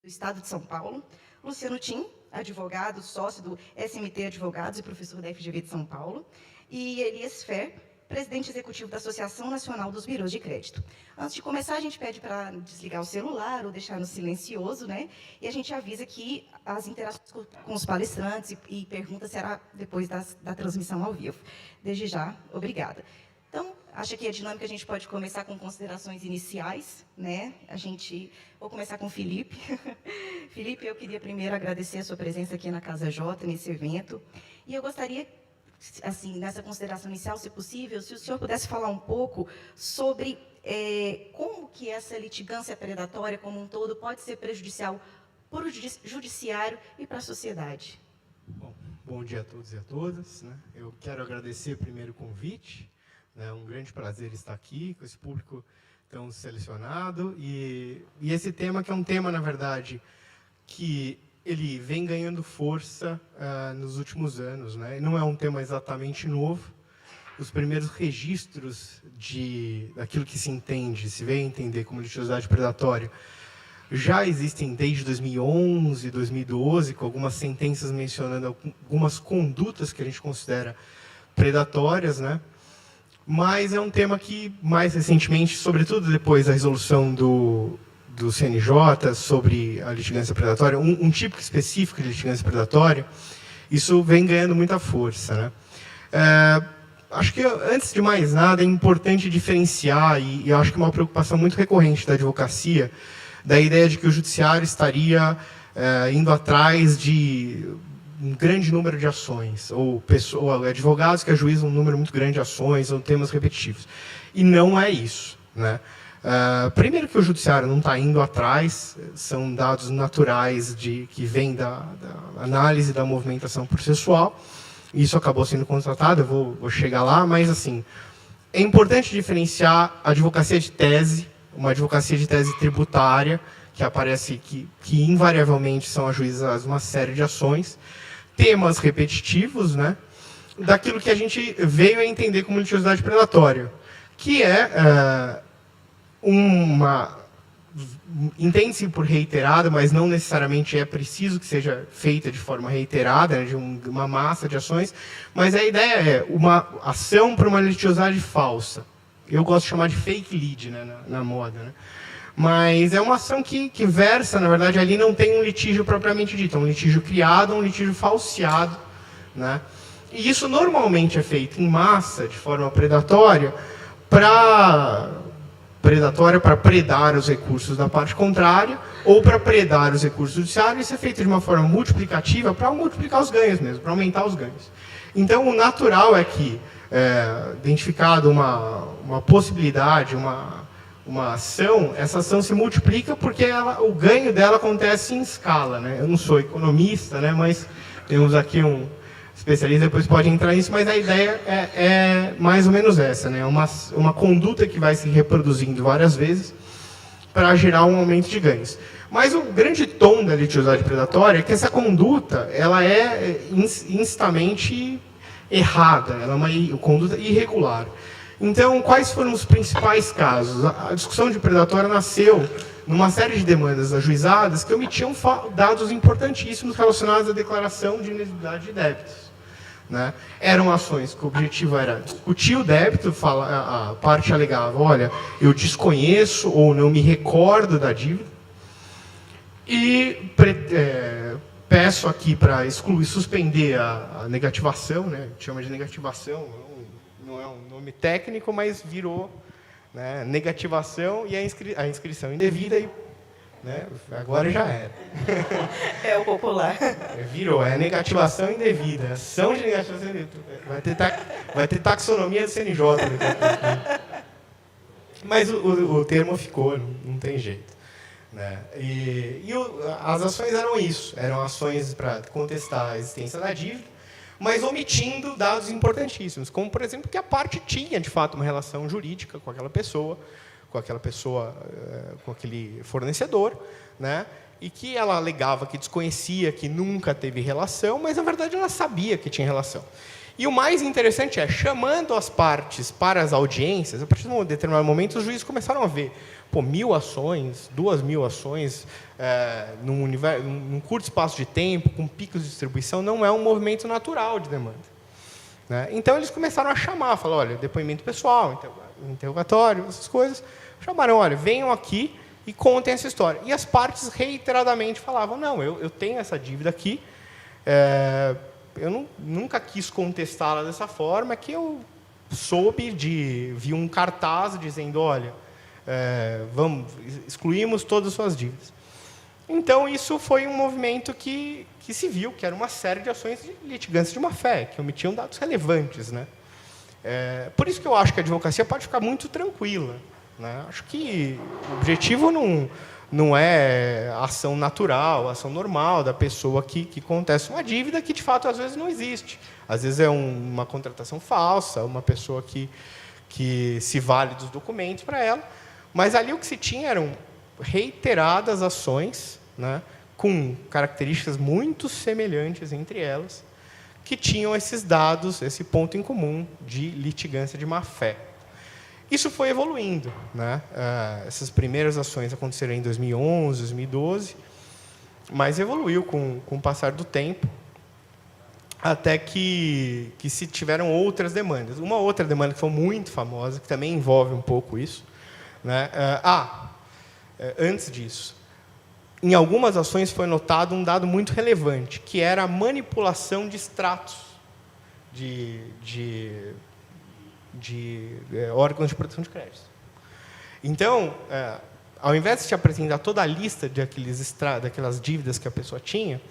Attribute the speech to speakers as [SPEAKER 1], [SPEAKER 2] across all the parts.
[SPEAKER 1] do Estado de São Paulo, Luciano Tim, advogado, sócio do SMT Advogados e professor da FGV de São Paulo, e Elias Fer, presidente executivo da Associação Nacional dos Birôs de Crédito. Antes de começar, a gente pede para desligar o celular ou deixar no silencioso, né? E a gente avisa que as interações com os palestrantes e perguntas será depois da transmissão ao vivo. Desde já, obrigada. Então, acho que a dinâmica a gente pode começar com considerações iniciais, né? Vou começar com o Felipe. Felipe, eu queria primeiro agradecer a sua presença aqui na Casa J, nesse evento. E eu gostaria, assim, nessa consideração inicial, se possível, se o senhor pudesse falar um pouco sobre como que essa litigância predatória como um todo pode ser prejudicial para o judiciário e para a sociedade.
[SPEAKER 2] Bom dia a todos e a todas, né? Eu quero agradecer primeiro o convite. É um grande prazer estar aqui com esse público tão selecionado. E esse tema, que é um tema, na verdade, que ele vem ganhando força nos últimos anos, né? Não é um tema exatamente novo. Os primeiros registros daquilo que se vem a entender como litigiosidade predatória já existem desde 2011, 2012, com algumas sentenças mencionando algumas condutas que a gente considera predatórias, né? Mas é um tema que, mais recentemente, sobretudo depois da resolução do CNJ sobre a litigância predatória, um tipo específico de litigância predatória, isso vem ganhando muita força, né? Acho que, antes de mais nada, é importante diferenciar, e eu acho que é uma preocupação muito recorrente da advocacia, da ideia de que o judiciário estaria indo atrás de um grande número de ações, ou advogados que ajuizam um número muito grande de ações, ou temas repetitivos. E não é isso, né? Primeiro que o judiciário não está indo atrás, são dados naturais que vêm da análise da movimentação processual. Isso acabou sendo contratado, eu vou chegar lá, mas assim, é importante diferenciar a advocacia de tese, uma advocacia de tese tributária, que aparece que invariavelmente são ajuizadas uma série de ações, temas repetitivos, né, daquilo que a gente veio a entender como litigiosidade predatória, que entende-se por reiterada, mas não necessariamente é preciso que seja feita de forma reiterada, né, de uma massa de ações, mas a ideia é uma ação para uma litigiosidade falsa. Eu gosto de chamar de fake lead, né, na moda, né? Mas é uma ação que versa, na verdade, ali não tem um litígio propriamente dito, é um litígio criado, um litígio falseado, né? E isso normalmente é feito em massa, de forma predatória, para predar os recursos da parte contrária, ou para predar os recursos judiciários. Isso é feito de uma forma multiplicativa, para multiplicar os ganhos mesmo, para aumentar os ganhos. Então, o natural é que, identificado uma possibilidade, uma ação, essa ação se multiplica porque o ganho dela acontece em escala, né? Eu não sou economista, né, mas temos aqui um especialista, depois pode entrar nisso, mas a ideia é mais ou menos essa, né? Uma conduta que vai se reproduzindo várias vezes para gerar um aumento de ganhos. Mas o grande tom da litigiosidade predatória é que essa conduta ela é instantamente errada, ela é uma conduta irregular. Então, quais foram os principais casos? A discussão de predatória nasceu numa série de demandas ajuizadas que omitiam dados importantíssimos relacionados à declaração de inexigibilidade de débitos, né? Eram ações que o objetivo era discutir o débito, a parte alegava, olha, eu desconheço ou não me recordo da dívida, e peço aqui para excluir, suspender a negativação, né? Chama de negativação, não é um nome técnico, mas virou, né, negativação, e a inscrição indevida, e, né, agora já era.
[SPEAKER 1] É o popular.
[SPEAKER 2] Virou, é negativação indevida, ação de negativação indevida. Vai ter taxonomia do CNJ. Mas o termo ficou, não tem jeito, né? As ações eram isso, eram ações para contestar a existência da dívida, mas omitindo dados importantíssimos, como, por exemplo, que a parte tinha, de fato, uma relação jurídica com aquela pessoa, com aquele fornecedor, né? E que ela alegava que desconhecia, que nunca teve relação, mas, na verdade, ela sabia que tinha relação. E o mais interessante chamando as partes para as audiências, a partir de um determinado momento, os juízes começaram a ver 1.000 ações, 2.000 ações, num curto espaço de tempo, com picos de distribuição, não é um movimento natural de demanda. Né? Então, eles começaram a chamar, falaram, olha, depoimento pessoal, interrogatório, essas coisas. Chamaram, olha, venham aqui e contem essa história. E as partes reiteradamente falavam, não, eu tenho essa dívida aqui, eu nunca quis contestá-la dessa forma, que eu vi um cartaz dizendo, olha, excluímos todas as suas dívidas. Então, isso foi um movimento que se viu, que era uma série de ações de litigância de má-fé, que omitiam dados relevantes. Né? Por isso que eu acho que a advocacia pode ficar muito tranquila. Né? Acho que o objetivo não é a ação natural, a ação normal da pessoa que contesta uma dívida que, de fato, às vezes não existe. Às vezes é uma contratação falsa, uma pessoa que se vale dos documentos para ela. Mas ali o que se tinha eram reiteradas ações, né, com características muito semelhantes entre elas, que tinham esses dados, esse ponto em comum de litigância de má-fé. Isso foi evoluindo. Né? Essas primeiras ações aconteceram em 2011, 2012, mas evoluiu com o passar do tempo, até que se tiveram outras demandas. Uma outra demanda que foi muito famosa, que também envolve um pouco isso. Né? Antes disso, em algumas ações foi notado um dado muito relevante, que era a manipulação de extratos de órgãos de proteção de crédito. Então, ao invés de te apresentar toda a lista daquelas dívidas que a pessoa tinha,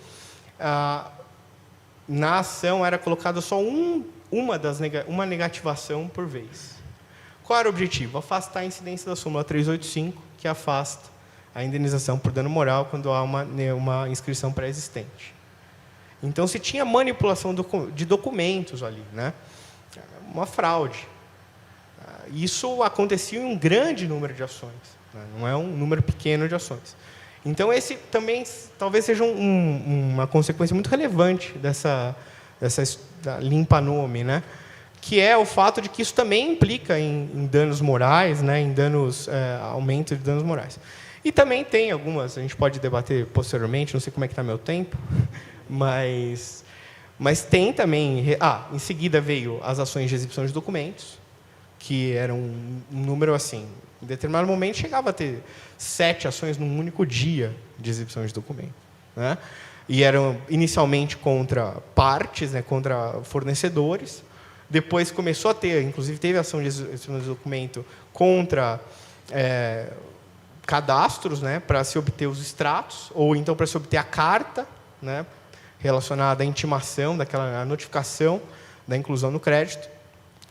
[SPEAKER 2] na ação era colocada só uma negativação por vez. Qual era o objetivo? Afastar a incidência da súmula 385, que afasta a indenização por dano moral quando há uma inscrição pré-existente. Então, se tinha manipulação de documentos ali, né? Uma fraude. Isso acontecia em um grande número de ações, né? Não é um número pequeno de ações. Então, esse também talvez seja uma consequência muito relevante dessa limpa-nome, né? Que é o fato de que isso também implica em danos morais, né? Em aumento de danos morais. E também tem algumas, a gente pode debater posteriormente, não sei como é que está meu tempo, mas tem também... em seguida veio as ações de exibição de documentos, que eram um número assim, em determinado momento chegava a ter 7 ações num único dia de exibição de documento. Né? E eram inicialmente contra partes, né, contra fornecedores, depois começou a ter, inclusive teve ação de exibição de documento contra cadastros, né, para se obter os extratos, ou então para se obter a carta, né, relacionada à intimação, a notificação da inclusão no crédito.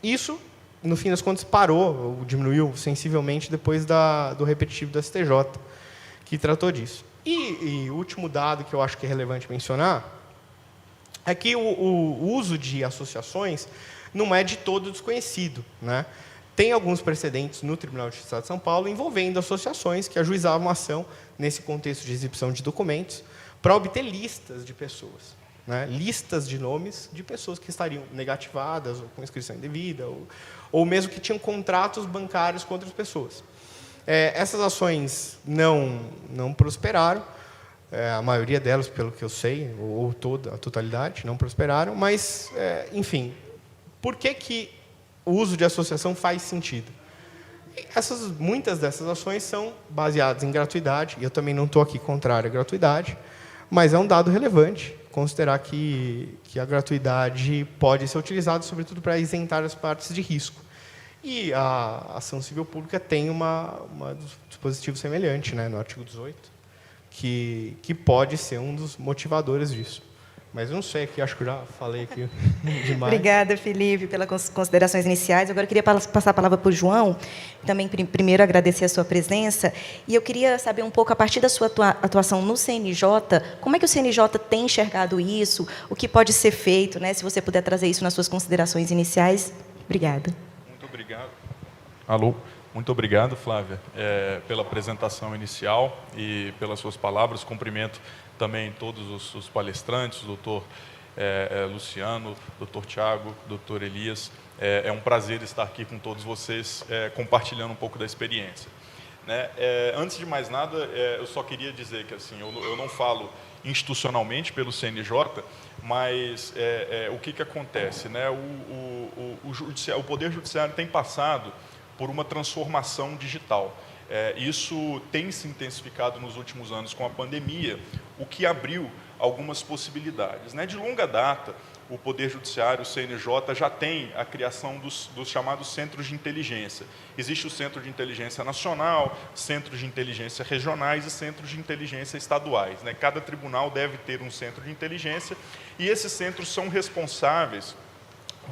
[SPEAKER 2] Isso, no fim das contas, parou, ou diminuiu sensivelmente depois do repetitivo do STJ, que tratou disso. E o último dado que eu acho que é relevante mencionar é que o uso de associações não é de todo desconhecido. Né? Tem alguns precedentes no Tribunal de Justiça de São Paulo envolvendo associações que ajuizavam a ação nesse contexto de exibição de documentos para obter listas de pessoas, né? Listas de nomes de pessoas que estariam negativadas ou com inscrição indevida, ou mesmo que tinham contratos bancários com outras pessoas. Essas ações não prosperaram, a maioria delas, pelo que eu sei, ou a totalidade, não prosperaram, mas, enfim, por que o uso de associação faz sentido? Muitas dessas ações são baseadas em gratuidade, e eu também não estou aqui contrário à gratuidade, mas é um dado relevante considerar que a gratuidade pode ser utilizada, sobretudo, para isentar as partes de risco. E a ação civil pública tem um dispositivo semelhante, né, no artigo 18, que pode ser um dos motivadores disso. Mas eu não sei, acho que eu já falei aqui demais.
[SPEAKER 1] Obrigada, Felipe, pelas considerações iniciais. Agora eu queria passar a palavra para o João, também primeiro agradecer a sua presença, e eu queria saber um pouco, a partir da sua atuação no CNJ, como é que o CNJ tem enxergado isso, o que pode ser feito, né? Se você puder trazer isso nas suas considerações iniciais. Obrigada.
[SPEAKER 3] Muito obrigado. Alô. Muito obrigado, Flávia, pela apresentação inicial e pelas suas palavras. Cumprimento também todos os palestrantes, o doutor Luciano, doutor Tiago, doutor Elias. É um prazer estar aqui com todos vocês, compartilhando um pouco da experiência. né? Antes de mais nada, eu só queria dizer que assim, eu não falo institucionalmente pelo CNJ, mas o que acontece, né? O Poder Judiciário tem passado por uma transformação digital. Isso tem se intensificado nos últimos anos com a pandemia, o que abriu algumas possibilidades, né? De longa data, o Poder Judiciário, o CNJ, já tem a criação dos chamados centros de inteligência. Existe o Centro de Inteligência Nacional, centros de inteligência regionais e centros de inteligência estaduais, né? Cada tribunal deve ter um centro de inteligência e esses centros são responsáveis,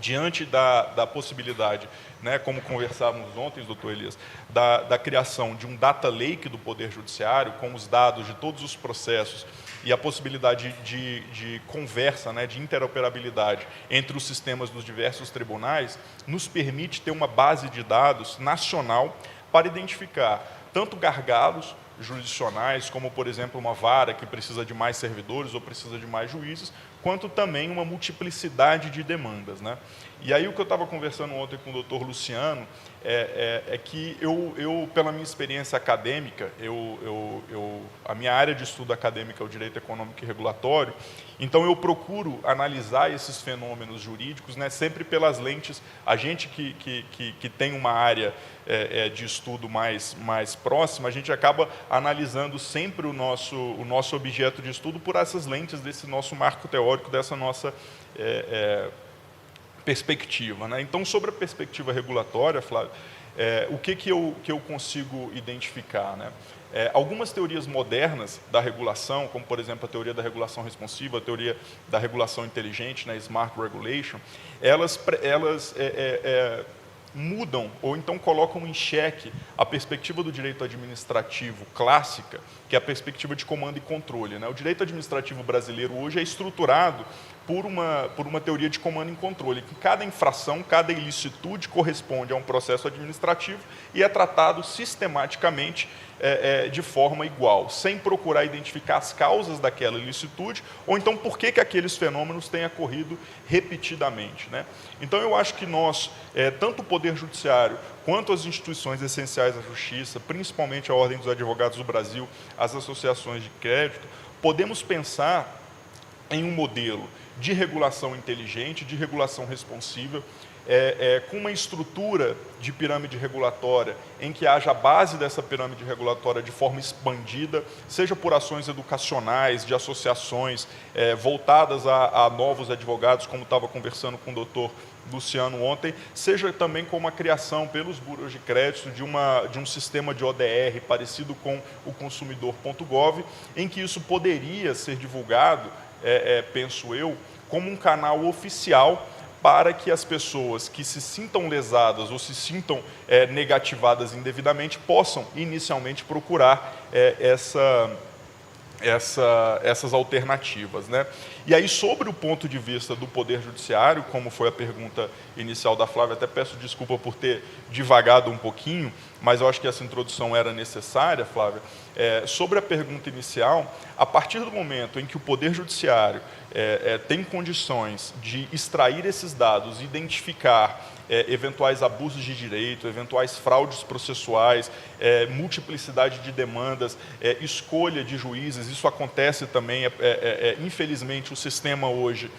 [SPEAKER 3] diante da possibilidade, né, como conversávamos ontem, doutor Elias, da criação de um data lake do Poder Judiciário, com os dados de todos os processos e a possibilidade de conversa, né, de interoperabilidade entre os sistemas dos diversos tribunais, nos permite ter uma base de dados nacional para identificar tanto gargalos jurisdicionais, como, por exemplo, uma vara que precisa de mais servidores ou precisa de mais juízes, quanto também uma multiplicidade de demandas, né? E aí o que eu estava conversando ontem com o doutor Luciano é que eu, pela minha experiência acadêmica, a minha área de estudo acadêmica é o direito econômico e regulatório, então eu procuro analisar esses fenômenos jurídicos, né, sempre pelas lentes, a gente que tem uma área de estudo mais próxima, a gente acaba analisando sempre o nosso objeto de estudo por essas lentes desse nosso marco teórico, dessa nossa perspectiva, né? Então, sobre a perspectiva regulatória, Flávio, o que eu consigo identificar, né? Algumas teorias modernas da regulação, como, por exemplo, a teoria da regulação responsiva, a teoria da regulação inteligente, né, Smart Regulation, elas mudam ou então colocam em xeque a perspectiva do direito administrativo clássica, que é a perspectiva de comando e controle, né? O direito administrativo brasileiro hoje é estruturado por uma teoria de comando e controle, que cada infração, cada ilicitude corresponde a um processo administrativo e é tratado sistematicamente de forma igual, sem procurar identificar as causas daquela ilicitude, ou então por que aqueles fenômenos têm ocorrido repetidamente, né? Então, eu acho que nós, tanto o Poder Judiciário, quanto as instituições essenciais da Justiça, principalmente a Ordem dos Advogados do Brasil, as associações de crédito, podemos pensar em um modelo de regulação inteligente, de regulação responsiva, com uma estrutura de pirâmide regulatória em que haja a base dessa pirâmide regulatória de forma expandida, seja por ações educacionais, de associações voltadas a novos advogados, como estava conversando com o doutor Luciano ontem, seja também com uma criação pelos buros de crédito de um sistema de ODR parecido com o consumidor.gov, em que isso poderia ser divulgado, penso eu, como um canal oficial para que as pessoas que se sintam lesadas ou se sintam negativadas indevidamente possam inicialmente procurar essas alternativas, né? E aí, sobre o ponto de vista do Poder Judiciário, como foi a pergunta inicial da Flávia, até peço desculpa por ter divagado um pouquinho, mas eu acho que essa introdução era necessária, Flávia. Sobre a pergunta inicial, a partir do momento em que o Poder Judiciário tem condições de extrair esses dados, identificar eventuais abusos de direito, eventuais fraudes processuais, multiplicidade de demandas, escolha de juízes, isso acontece também, infelizmente o sistema hoje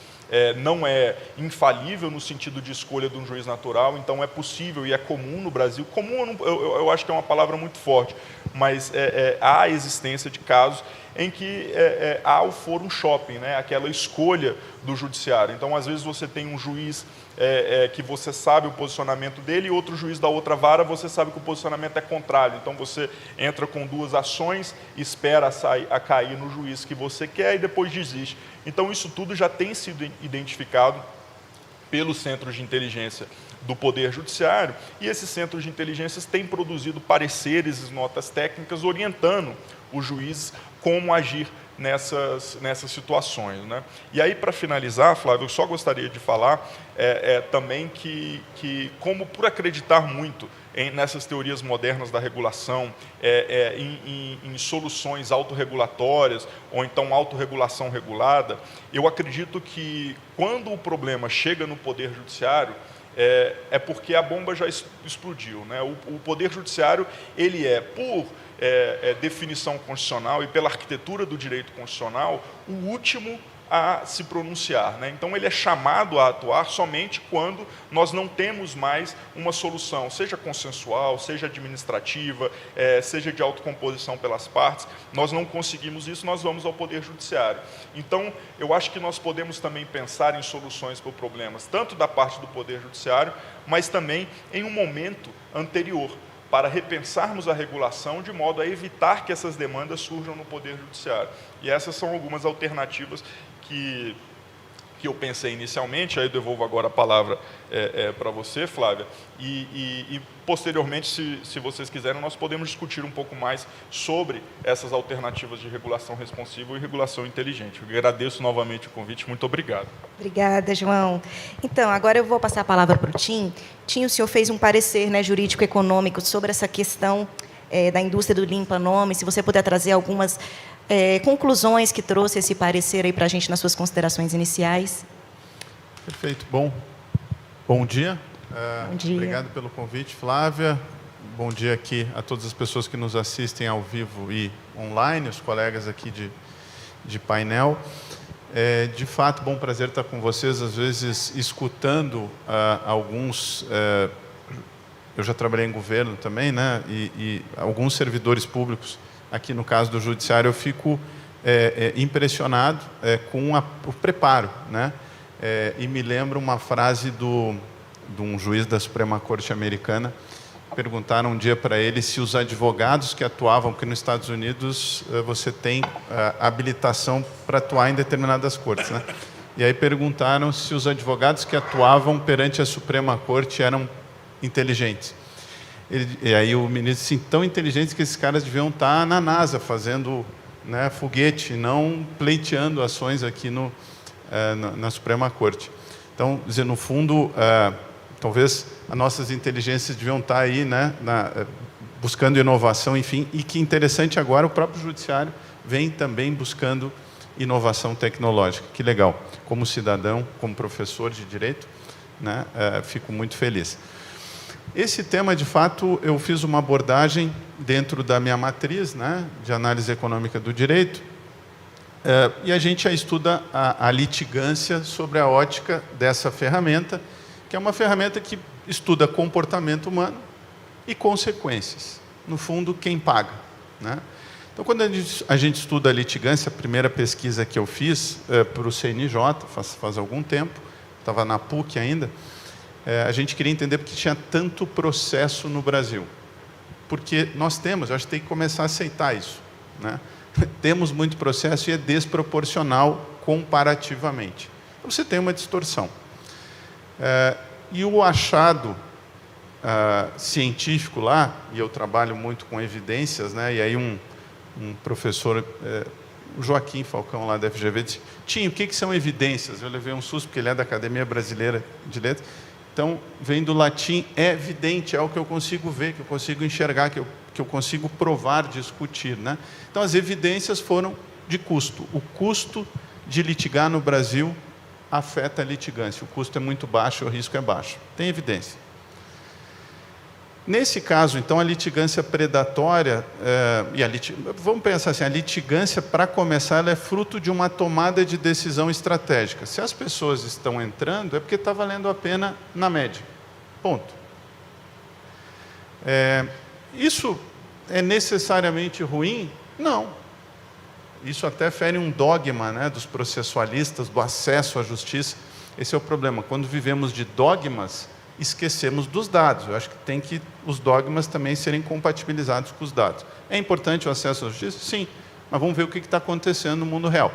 [SPEAKER 3] não é infalível no sentido de escolha de um juiz natural, então é possível e é comum no Brasil, comum eu acho que é uma palavra muito forte, mas há a existência de casos em que há o fórum shopping, né? Aquela escolha do judiciário. Então, às vezes, você tem um juiz que você sabe o posicionamento dele e outro juiz da outra vara, você sabe que o posicionamento é contrário. Então, você entra com duas ações, espera a cair no juiz que você quer e depois desiste. Então, isso tudo já tem sido identificado pelos centros de inteligência do Poder Judiciário, e esses centros de inteligência têm produzido pareceres e notas técnicas orientando os juízes como agir nessas situações, né? E aí, para finalizar, Flávio, eu só gostaria de falar também que, como por acreditar muito nessas teorias modernas da regulação, em soluções autorregulatórias, ou então autorregulação regulada, eu acredito que, quando o problema chega no Poder Judiciário, é porque a bomba já explodiu, né? O Poder Judiciário, ele por definição constitucional e pela arquitetura do direito constitucional, o último a se pronunciar, né? Então, ele é chamado a atuar somente quando nós não temos mais uma solução, seja consensual, seja administrativa, seja de autocomposição pelas partes. Nós não conseguimos isso, nós vamos ao Poder Judiciário. Então, eu acho que nós podemos também pensar em soluções para problemas, tanto da parte do Poder Judiciário, mas também em um momento anterior, para repensarmos a regulação de modo a evitar que essas demandas surjam no Poder Judiciário. E essas são algumas alternativas que eu pensei inicialmente, aí eu devolvo agora a palavra para você, Flávia, e posteriormente, se vocês quiserem, nós podemos discutir um pouco mais sobre essas alternativas de regulação responsiva e regulação inteligente. Eu agradeço novamente o convite, muito obrigado.
[SPEAKER 1] Obrigada, João. Então, agora eu vou passar a palavra para o Tim. Tim, o senhor fez um parecer, né, jurídico-econômico sobre essa questão da indústria do limpa-nome. Se você puder trazer algumas conclusões que trouxe esse parecer aí para a gente nas suas considerações iniciais.
[SPEAKER 4] Perfeito. Bom dia.
[SPEAKER 1] Bom dia.
[SPEAKER 4] Obrigado pelo convite, Flávia. Bom dia aqui a todas as pessoas que nos assistem ao vivo e online, os colegas aqui de painel. De fato, bom prazer estar com vocês, às vezes escutando alguns... eu já trabalhei em governo também, né? E alguns servidores públicos. Aqui, no caso do Judiciário, eu fico impressionado com o preparo, né? E me lembro uma frase de um juiz da Suprema Corte americana. Perguntaram um dia para ele se os advogados que atuavam, porque nos Estados Unidos você tem habilitação para atuar em determinadas cortes, né? E aí perguntaram se os advogados que atuavam perante a Suprema Corte eram inteligentes. E aí o ministro disse, tão inteligentes que esses caras deviam estar na NASA fazendo, né, foguete, não pleiteando ações aqui na Suprema Corte. Então, dizer, no fundo, talvez as nossas inteligências deviam estar aí, né, buscando inovação, enfim, e que interessante agora o próprio Judiciário vem também buscando inovação tecnológica. Que legal. Como cidadão, como professor de Direito, né, fico muito feliz. Esse tema, de fato, eu fiz uma abordagem dentro da minha matriz, né, de análise econômica do direito, e a gente já estuda a litigância sobre a ótica dessa ferramenta, que é uma ferramenta que estuda comportamento humano e consequências. No fundo, quem paga, né? Então, quando a gente estuda a litigância, a primeira pesquisa que eu fiz para o CNJ, faz algum tempo, estava na PUC ainda, a gente queria entender por que tinha tanto processo no Brasil. Porque nós temos, eu acho que tem que começar a aceitar isso, né? Temos muito processo e é desproporcional comparativamente. Então, você tem uma distorção. E o achado científico lá, e eu trabalho muito com evidências, né? E aí um professor, o Joaquim Falcão, lá da FGV, disse, Tim, o que são evidências? Eu levei um susto, porque ele é da Academia Brasileira de Letras. Então, vem do latim evidente, é o que eu consigo ver, que eu consigo enxergar, que eu consigo provar, discutir, né? Então, as evidências foram de custo. O custo de litigar no Brasil afeta a litigância. O custo é muito baixo, o risco é baixo. Tem evidência. Nesse caso, então, a litigância predatória, vamos pensar assim, a litigância, para começar, ela é fruto de uma tomada de decisão estratégica. Se as pessoas estão entrando, é porque está valendo a pena na média. Ponto. Isso é necessariamente ruim? Não. Isso até fere um dogma, né, dos processualistas, do acesso à justiça. Esse é o problema. Quando vivemos de dogmas, esquecemos dos dados. Eu acho que os dogmas também serem compatibilizados com os dados. É importante o acesso à justiça? Sim. Mas vamos ver o que está acontecendo no mundo real.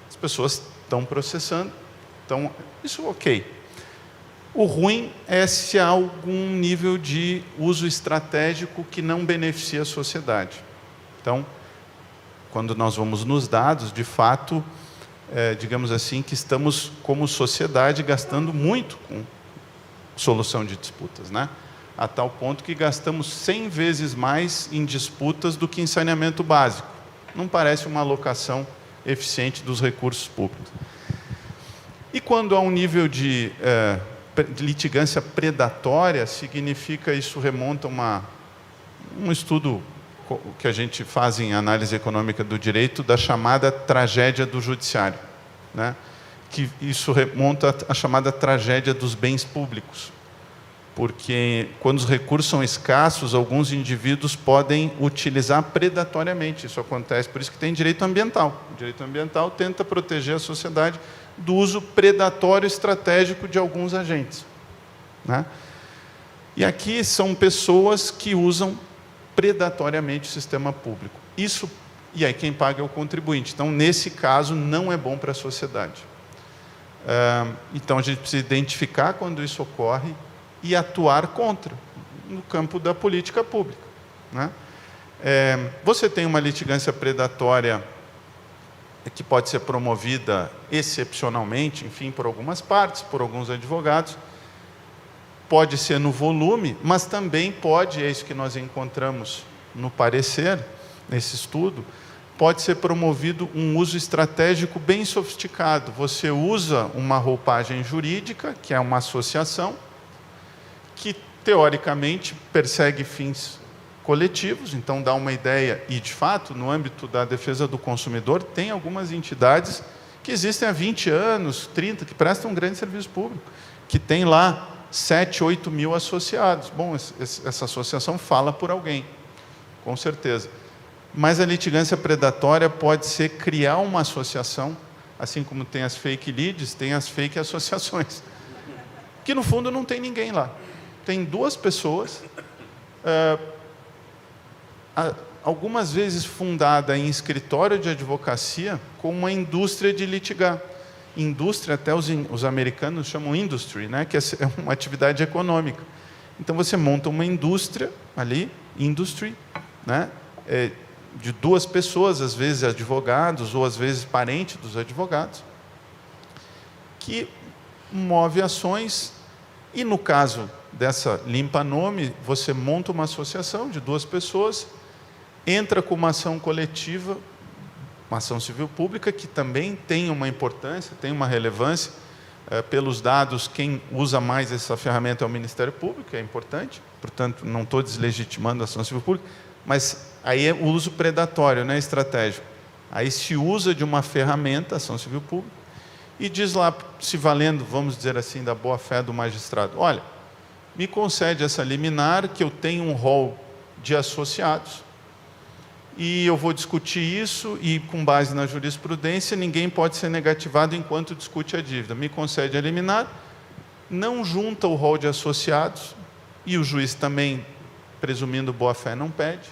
[SPEAKER 4] As pessoas estão processando, isso ok. O ruim é se há algum nível de uso estratégico que não beneficia a sociedade. Então, quando nós vamos nos dados, de fato, digamos assim, que estamos, como sociedade, gastando muito com solução de disputas, né? A tal ponto que gastamos 100 vezes mais em disputas do que em saneamento básico. Não parece uma alocação eficiente dos recursos públicos. E quando há um nível de litigância predatória significa, isso remonta a um estudo que a gente faz em análise econômica do direito, da chamada tragédia do judiciário, né? Que isso remonta à chamada tragédia dos bens públicos, porque quando os recursos são escassos, alguns indivíduos podem utilizar predatoriamente. Isso acontece, por isso que tem direito ambiental. O direito ambiental tenta proteger a sociedade do uso predatório estratégico de alguns agentes, né? E aqui são pessoas que usam predatoriamente o sistema público. Isso, e aí quem paga é o contribuinte. Então, nesse caso, não é bom para a sociedade. Então, a gente precisa identificar quando isso ocorre e atuar contra, no campo da política pública, né? Você tem uma litigância predatória que pode ser promovida excepcionalmente, enfim, por algumas partes, por alguns advogados. Pode ser no volume, mas também pode, é isso que nós encontramos no parecer, nesse estudo, pode ser promovido um uso estratégico bem sofisticado. Você usa uma roupagem jurídica, que é uma associação, que, teoricamente, persegue fins coletivos, então dá uma ideia, e, de fato, no âmbito da defesa do consumidor, tem algumas entidades que existem há 20 anos, 30, que prestam um grande serviço público, que tem lá 7, 8 mil associados. Bom, essa associação fala por alguém, com certeza. Mas a litigância predatória pode ser criar uma associação, assim como tem as fake leads, tem as fake associações, que no fundo não tem ninguém lá. Tem duas pessoas, algumas vezes fundada em escritório de advocacia, com uma indústria de litigar. Indústria, até os americanos chamam industry, né? Que é uma atividade econômica. Então, você monta uma indústria ali, industry, né? De duas pessoas, às vezes advogados, ou às vezes parentes dos advogados, que move ações, e no caso dessa limpa-nome, você monta uma associação de duas pessoas, entra com uma ação coletiva, uma ação civil pública, que também tem uma importância, tem uma relevância. Pelos dados, quem usa mais essa ferramenta é o Ministério Público, é importante, portanto, não estou deslegitimando a ação civil pública, mas aí é o uso predatório, né, estratégico. Aí se usa de uma ferramenta, ação civil pública, e diz lá, se valendo, vamos dizer assim, da boa-fé do magistrado, olha, me concede essa liminar, que eu tenho um rol de associados, e eu vou discutir isso, e com base na jurisprudência, ninguém pode ser negativado enquanto discute a dívida. Me concede a liminar, não junta o rol de associados, e o juiz também, presumindo boa-fé, não pede.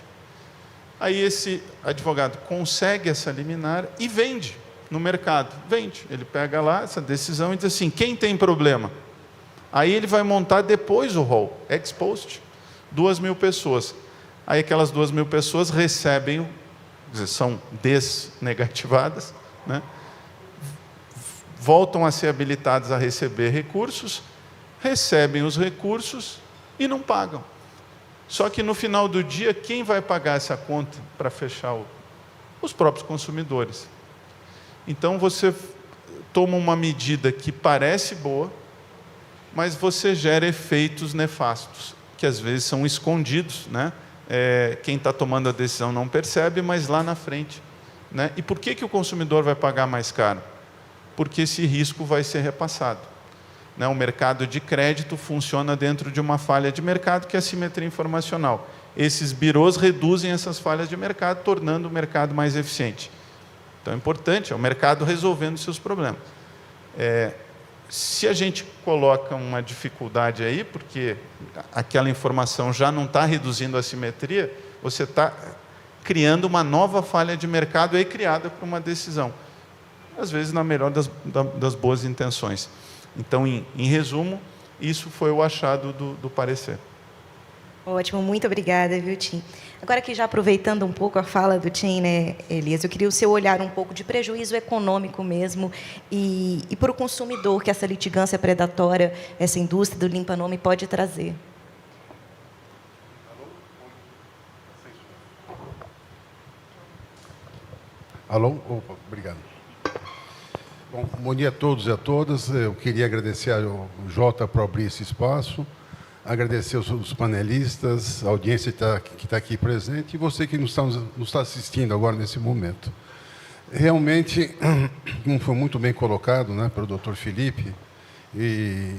[SPEAKER 4] Aí esse advogado consegue essa liminar e vende no mercado. Vende. Ele pega lá essa decisão e diz assim, quem tem problema? Aí ele vai montar depois o rol, ex post, 2.000 pessoas. Aí aquelas 2.000 pessoas recebem, quer dizer, são desnegativadas, né? Voltam a ser habilitadas a receber recursos, recebem os recursos e não pagam. Só que no final do dia, quem vai pagar essa conta para fechar? Os próprios consumidores. Então você toma uma medida que parece boa, mas você gera efeitos nefastos, que às vezes são escondidos, né? Quem está tomando a decisão não percebe, mas lá na frente, né? E por que o consumidor vai pagar mais caro? Porque esse risco vai ser repassado, né? O mercado de crédito funciona dentro de uma falha de mercado, que é a assimetria informacional. Esses birôs reduzem essas falhas de mercado, tornando o mercado mais eficiente. Então é importante, é o mercado resolvendo seus problemas. Se a gente coloca uma dificuldade aí, porque aquela informação já não está reduzindo a assimetria, você está criando uma nova falha de mercado aí criada por uma decisão. Às vezes, na melhor das boas intenções. Então, em resumo, isso foi o achado do parecer.
[SPEAKER 1] Ótimo, muito obrigada, viu, Tim? Agora que já aproveitando um pouco a fala do Tim, né, Elias, eu queria o seu olhar um pouco de prejuízo econômico mesmo e para o consumidor que essa litigância predatória, essa indústria do limpa-nome pode trazer.
[SPEAKER 5] Alô? Opa, obrigado. Bom dia a todos e a todas. Eu queria agradecer ao Jota por abrir esse espaço, agradecer os panelistas, a audiência que está aqui presente e você que nos está assistindo agora nesse momento. Realmente, como foi muito bem colocado, né, pelo Dr. Felipe, e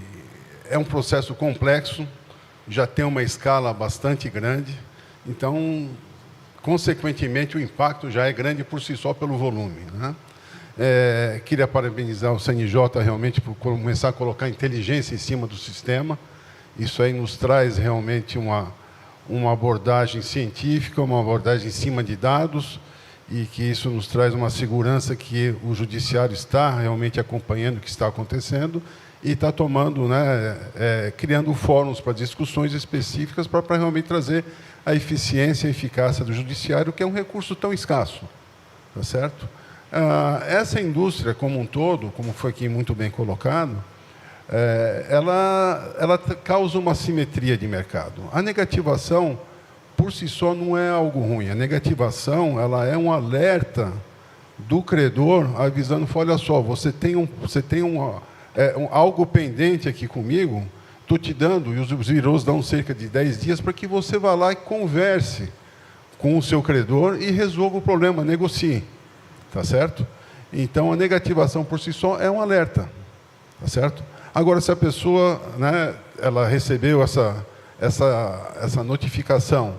[SPEAKER 5] é um processo complexo, já tem uma escala bastante grande, então, consequentemente, o impacto já é grande por si só pelo volume, né? Queria parabenizar o CNJ realmente por começar a colocar inteligência em cima do sistema. Isso aí nos traz realmente uma abordagem científica, uma abordagem em cima de dados, e que isso nos traz uma segurança que o judiciário está realmente acompanhando o que está acontecendo e está tomando, né, criando fóruns para discussões específicas para realmente trazer a eficiência e eficácia do judiciário, que é um recurso tão escasso, tá certo? Essa indústria como um todo, como foi aqui muito bem colocado, ela causa uma simetria de mercado. A negativação, por si só, não é algo ruim. A negativação, ela é um alerta do credor avisando, olha só, você tem algo pendente aqui comigo, estou te dando, e os birôs dão cerca de 10 dias para que você vá lá e converse com o seu credor e resolva o problema, negocie. Tá certo? Então, a negativação por si só é um alerta. Tá certo? Agora, se a pessoa, né, ela recebeu essa notificação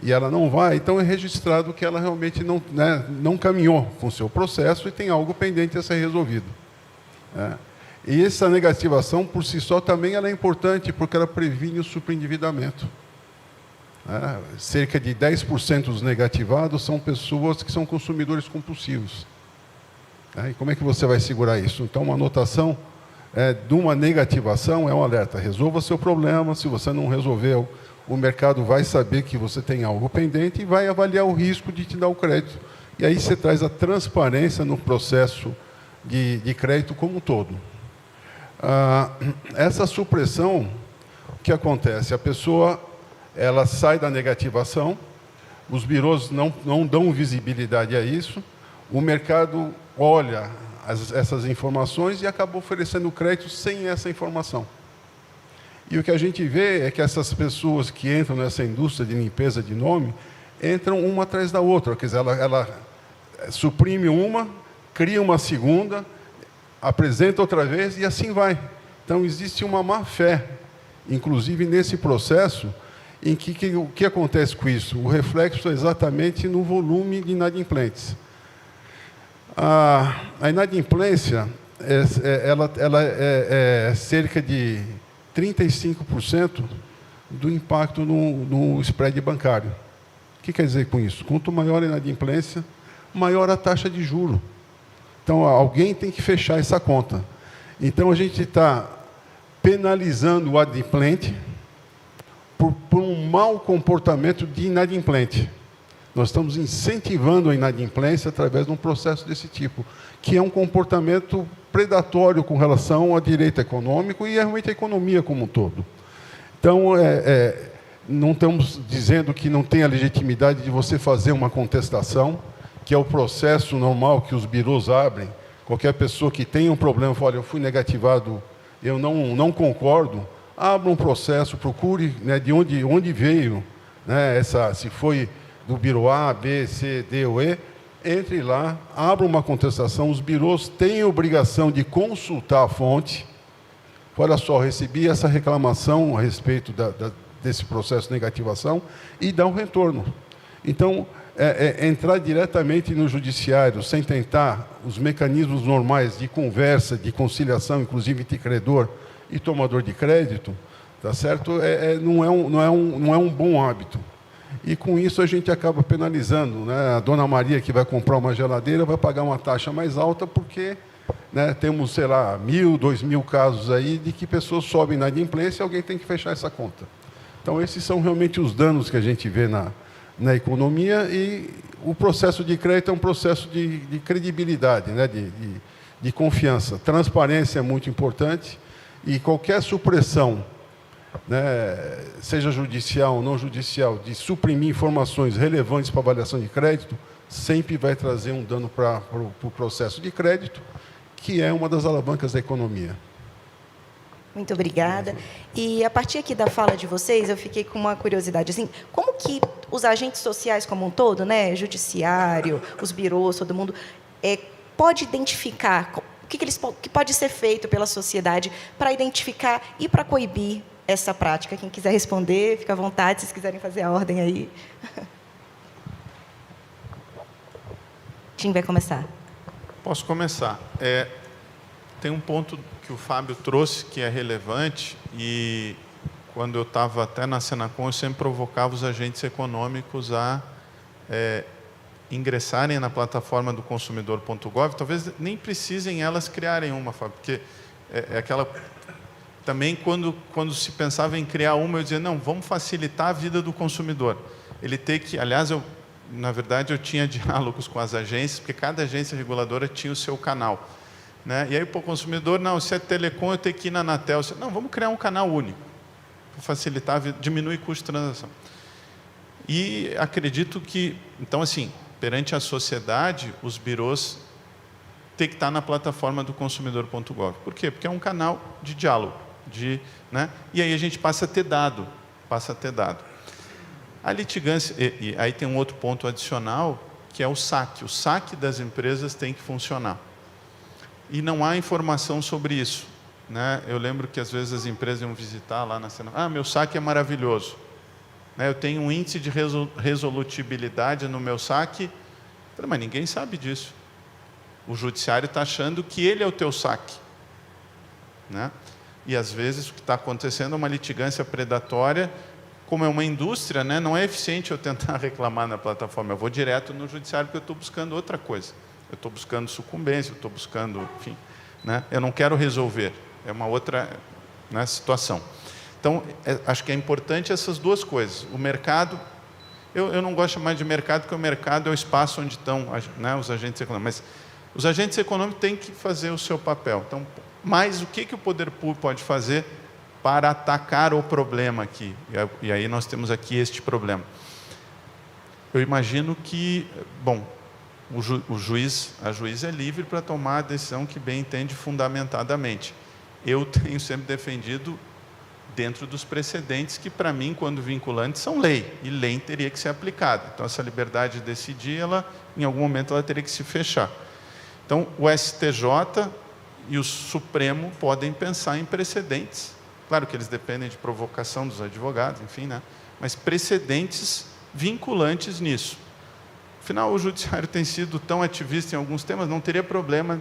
[SPEAKER 5] e ela não vai, então é registrado que ela realmente não caminhou com o seu processo e tem algo pendente a ser resolvido. Né? E essa negativação, por si só, também ela é importante, porque ela previne o superendividamento. Cerca de 10% dos negativados são pessoas que são consumidores compulsivos. E como é que você vai segurar isso? Então, uma anotação de uma negativação é um alerta. Resolva seu problema. Se você não resolveu, o mercado vai saber que você tem algo pendente e vai avaliar o risco de te dar o crédito. E aí você traz a transparência no processo de crédito como um todo. Essa supressão, o que acontece? A pessoa ela sai da negativação, os birôs não dão visibilidade a isso, o mercado olha essas informações e acaba oferecendo crédito sem essa informação. E o que a gente vê é que essas pessoas que entram nessa indústria de limpeza de nome, entram uma atrás da outra, quer dizer, ela suprime uma, cria uma segunda, apresenta outra vez e assim vai. Então, existe uma má-fé, inclusive nesse processo, em que o que acontece com isso? O reflexo é exatamente no volume de inadimplentes. A inadimplência ela é cerca de 35% do impacto no spread bancário. O que quer dizer com isso? Quanto maior a inadimplência, maior a taxa de juro. Então, alguém tem que fechar essa conta. Então, a gente está penalizando o adimplente por um mau comportamento de inadimplente. Nós estamos incentivando a inadimplência através de um processo desse tipo, que é um comportamento predatório com relação ao direito econômico e realmente a economia como um todo. Então, não estamos dizendo que não tem a legitimidade de você fazer uma contestação, que é o processo normal que os birôs abrem. Qualquer pessoa que tenha um problema, fala, eu fui negativado, eu não concordo, abra um processo, procure, né, de onde veio, né, se foi do birô A, B, C, D ou E, entre lá, abra uma contestação, os birôs têm a obrigação de consultar a fonte. Olha só, recebi essa reclamação a respeito desse processo de negativação e dar um retorno. Então, entrar diretamente no judiciário, sem tentar os mecanismos normais de conversa, de conciliação, inclusive entre credor e tomador de crédito, tá certo? Não é um bom hábito. E com isso a gente acaba penalizando, né? A dona Maria que vai comprar uma geladeira vai pagar uma taxa mais alta porque, né, temos, sei lá, 1.000, 2.000 casos aí de que pessoas sobem na inadimplência e alguém tem que fechar essa conta. Então, esses são realmente os danos que a gente vê na economia, e o processo de crédito é um processo de credibilidade, né, de confiança. Transparência é muito importante, e qualquer supressão, né, seja judicial ou não judicial, de suprimir informações relevantes para avaliação de crédito, sempre vai trazer um dano para o processo de crédito que é uma das alavancas da economia.
[SPEAKER 1] Muito obrigada. E a partir aqui da fala de vocês, eu fiquei com uma curiosidade, assim, como que os agentes sociais como um todo, né, judiciário, os birôs, todo mundo, pode identificar o que pode ser feito pela sociedade para identificar e para coibir essa prática? Quem quiser responder, fica à vontade, se vocês quiserem fazer a ordem aí. Tim vai começar.
[SPEAKER 4] Posso começar. Tem um ponto que o Fábio trouxe que é relevante, e quando eu estava até na Senacom, eu sempre provocava os agentes econômicos a ingressarem na plataforma do consumidor.gov. Talvez nem precisem elas criarem uma, Fábio, porque aquela... Também, quando se pensava em criar uma, eu dizia, não, vamos facilitar a vida do consumidor. Ele tem que... Aliás, na verdade, eu tinha diálogos com as agências, porque cada agência reguladora tinha o seu canal. Né? E aí, para o consumidor, não, se é telecom, eu tenho que ir na Anatel. Não, vamos criar um canal único, para facilitar a vida, diminuir o custo de transação. E acredito que, então, assim, perante a sociedade, os birôs têm que estar na plataforma do consumidor.gov. Por quê? Porque é um canal de diálogo. Né? E aí a gente passa a ter dado. A litigância, e aí tem um outro ponto adicional, que é o saque. O saque das empresas tem que funcionar. E não há informação sobre isso. Né? Eu lembro que, às vezes, as empresas iam visitar lá na cena. Meu saque é maravilhoso. Né? Eu tenho um índice de resolutibilidade no meu saque. Mas ninguém sabe disso. O judiciário está achando que ele é o teu saque. Né? E, às vezes, o que está acontecendo é uma litigância predatória. Como é uma indústria, né, não é eficiente eu tentar reclamar na plataforma. Eu vou direto no judiciário porque eu estou buscando outra coisa. Eu estou buscando sucumbência, eu estou buscando, enfim. Né, eu não quero resolver. É uma outra, né, situação. Então, acho que é importante essas duas coisas. O mercado, eu não gosto mais de mercado, porque o mercado é o espaço onde estão, né, os agentes econômicos. Mas os agentes econômicos têm que fazer o seu papel. Então, mas o que o poder público pode fazer para atacar o problema aqui? E aí nós temos aqui este problema. Eu imagino que, bom, a juiz é livre para tomar a decisão que bem entende fundamentadamente. Eu tenho sempre defendido dentro dos precedentes que, para mim, quando vinculantes, são lei, e lei teria que ser aplicada. Então, essa liberdade de decidir, em algum momento, ela teria que se fechar. Então, o STJ e o Supremo podem pensar em precedentes. Claro que eles dependem de provocação dos advogados, enfim, né? Mas precedentes vinculantes nisso. Afinal, o judiciário tem sido tão ativista em alguns temas, não teria problema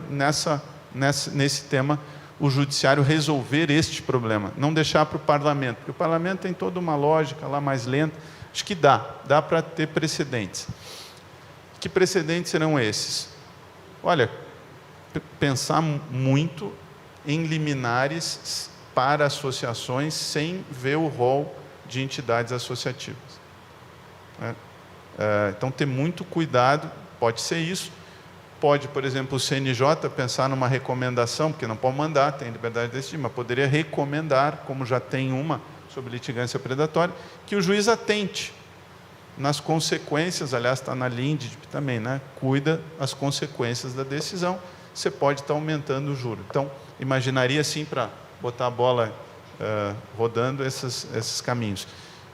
[SPEAKER 4] nesse tema o judiciário resolver este problema, não deixar para o parlamento, porque o parlamento tem toda uma lógica lá mais lenta. Acho que dá para ter precedentes. Que precedentes serão esses? Olha, pensar muito em liminares para associações sem ver o rol de entidades associativas. Então, ter muito cuidado, pode ser isso. Pode, por exemplo, o CNJ pensar numa recomendação, porque não pode mandar, tem liberdade de decidir, mas poderia recomendar, como já tem uma sobre litigância predatória, que o juiz atente nas consequências, aliás, está na LINDE também, né? Cuida as consequências da decisão, você pode estar aumentando o juro. Então, imaginaria assim, para botar a bola rodando esses caminhos.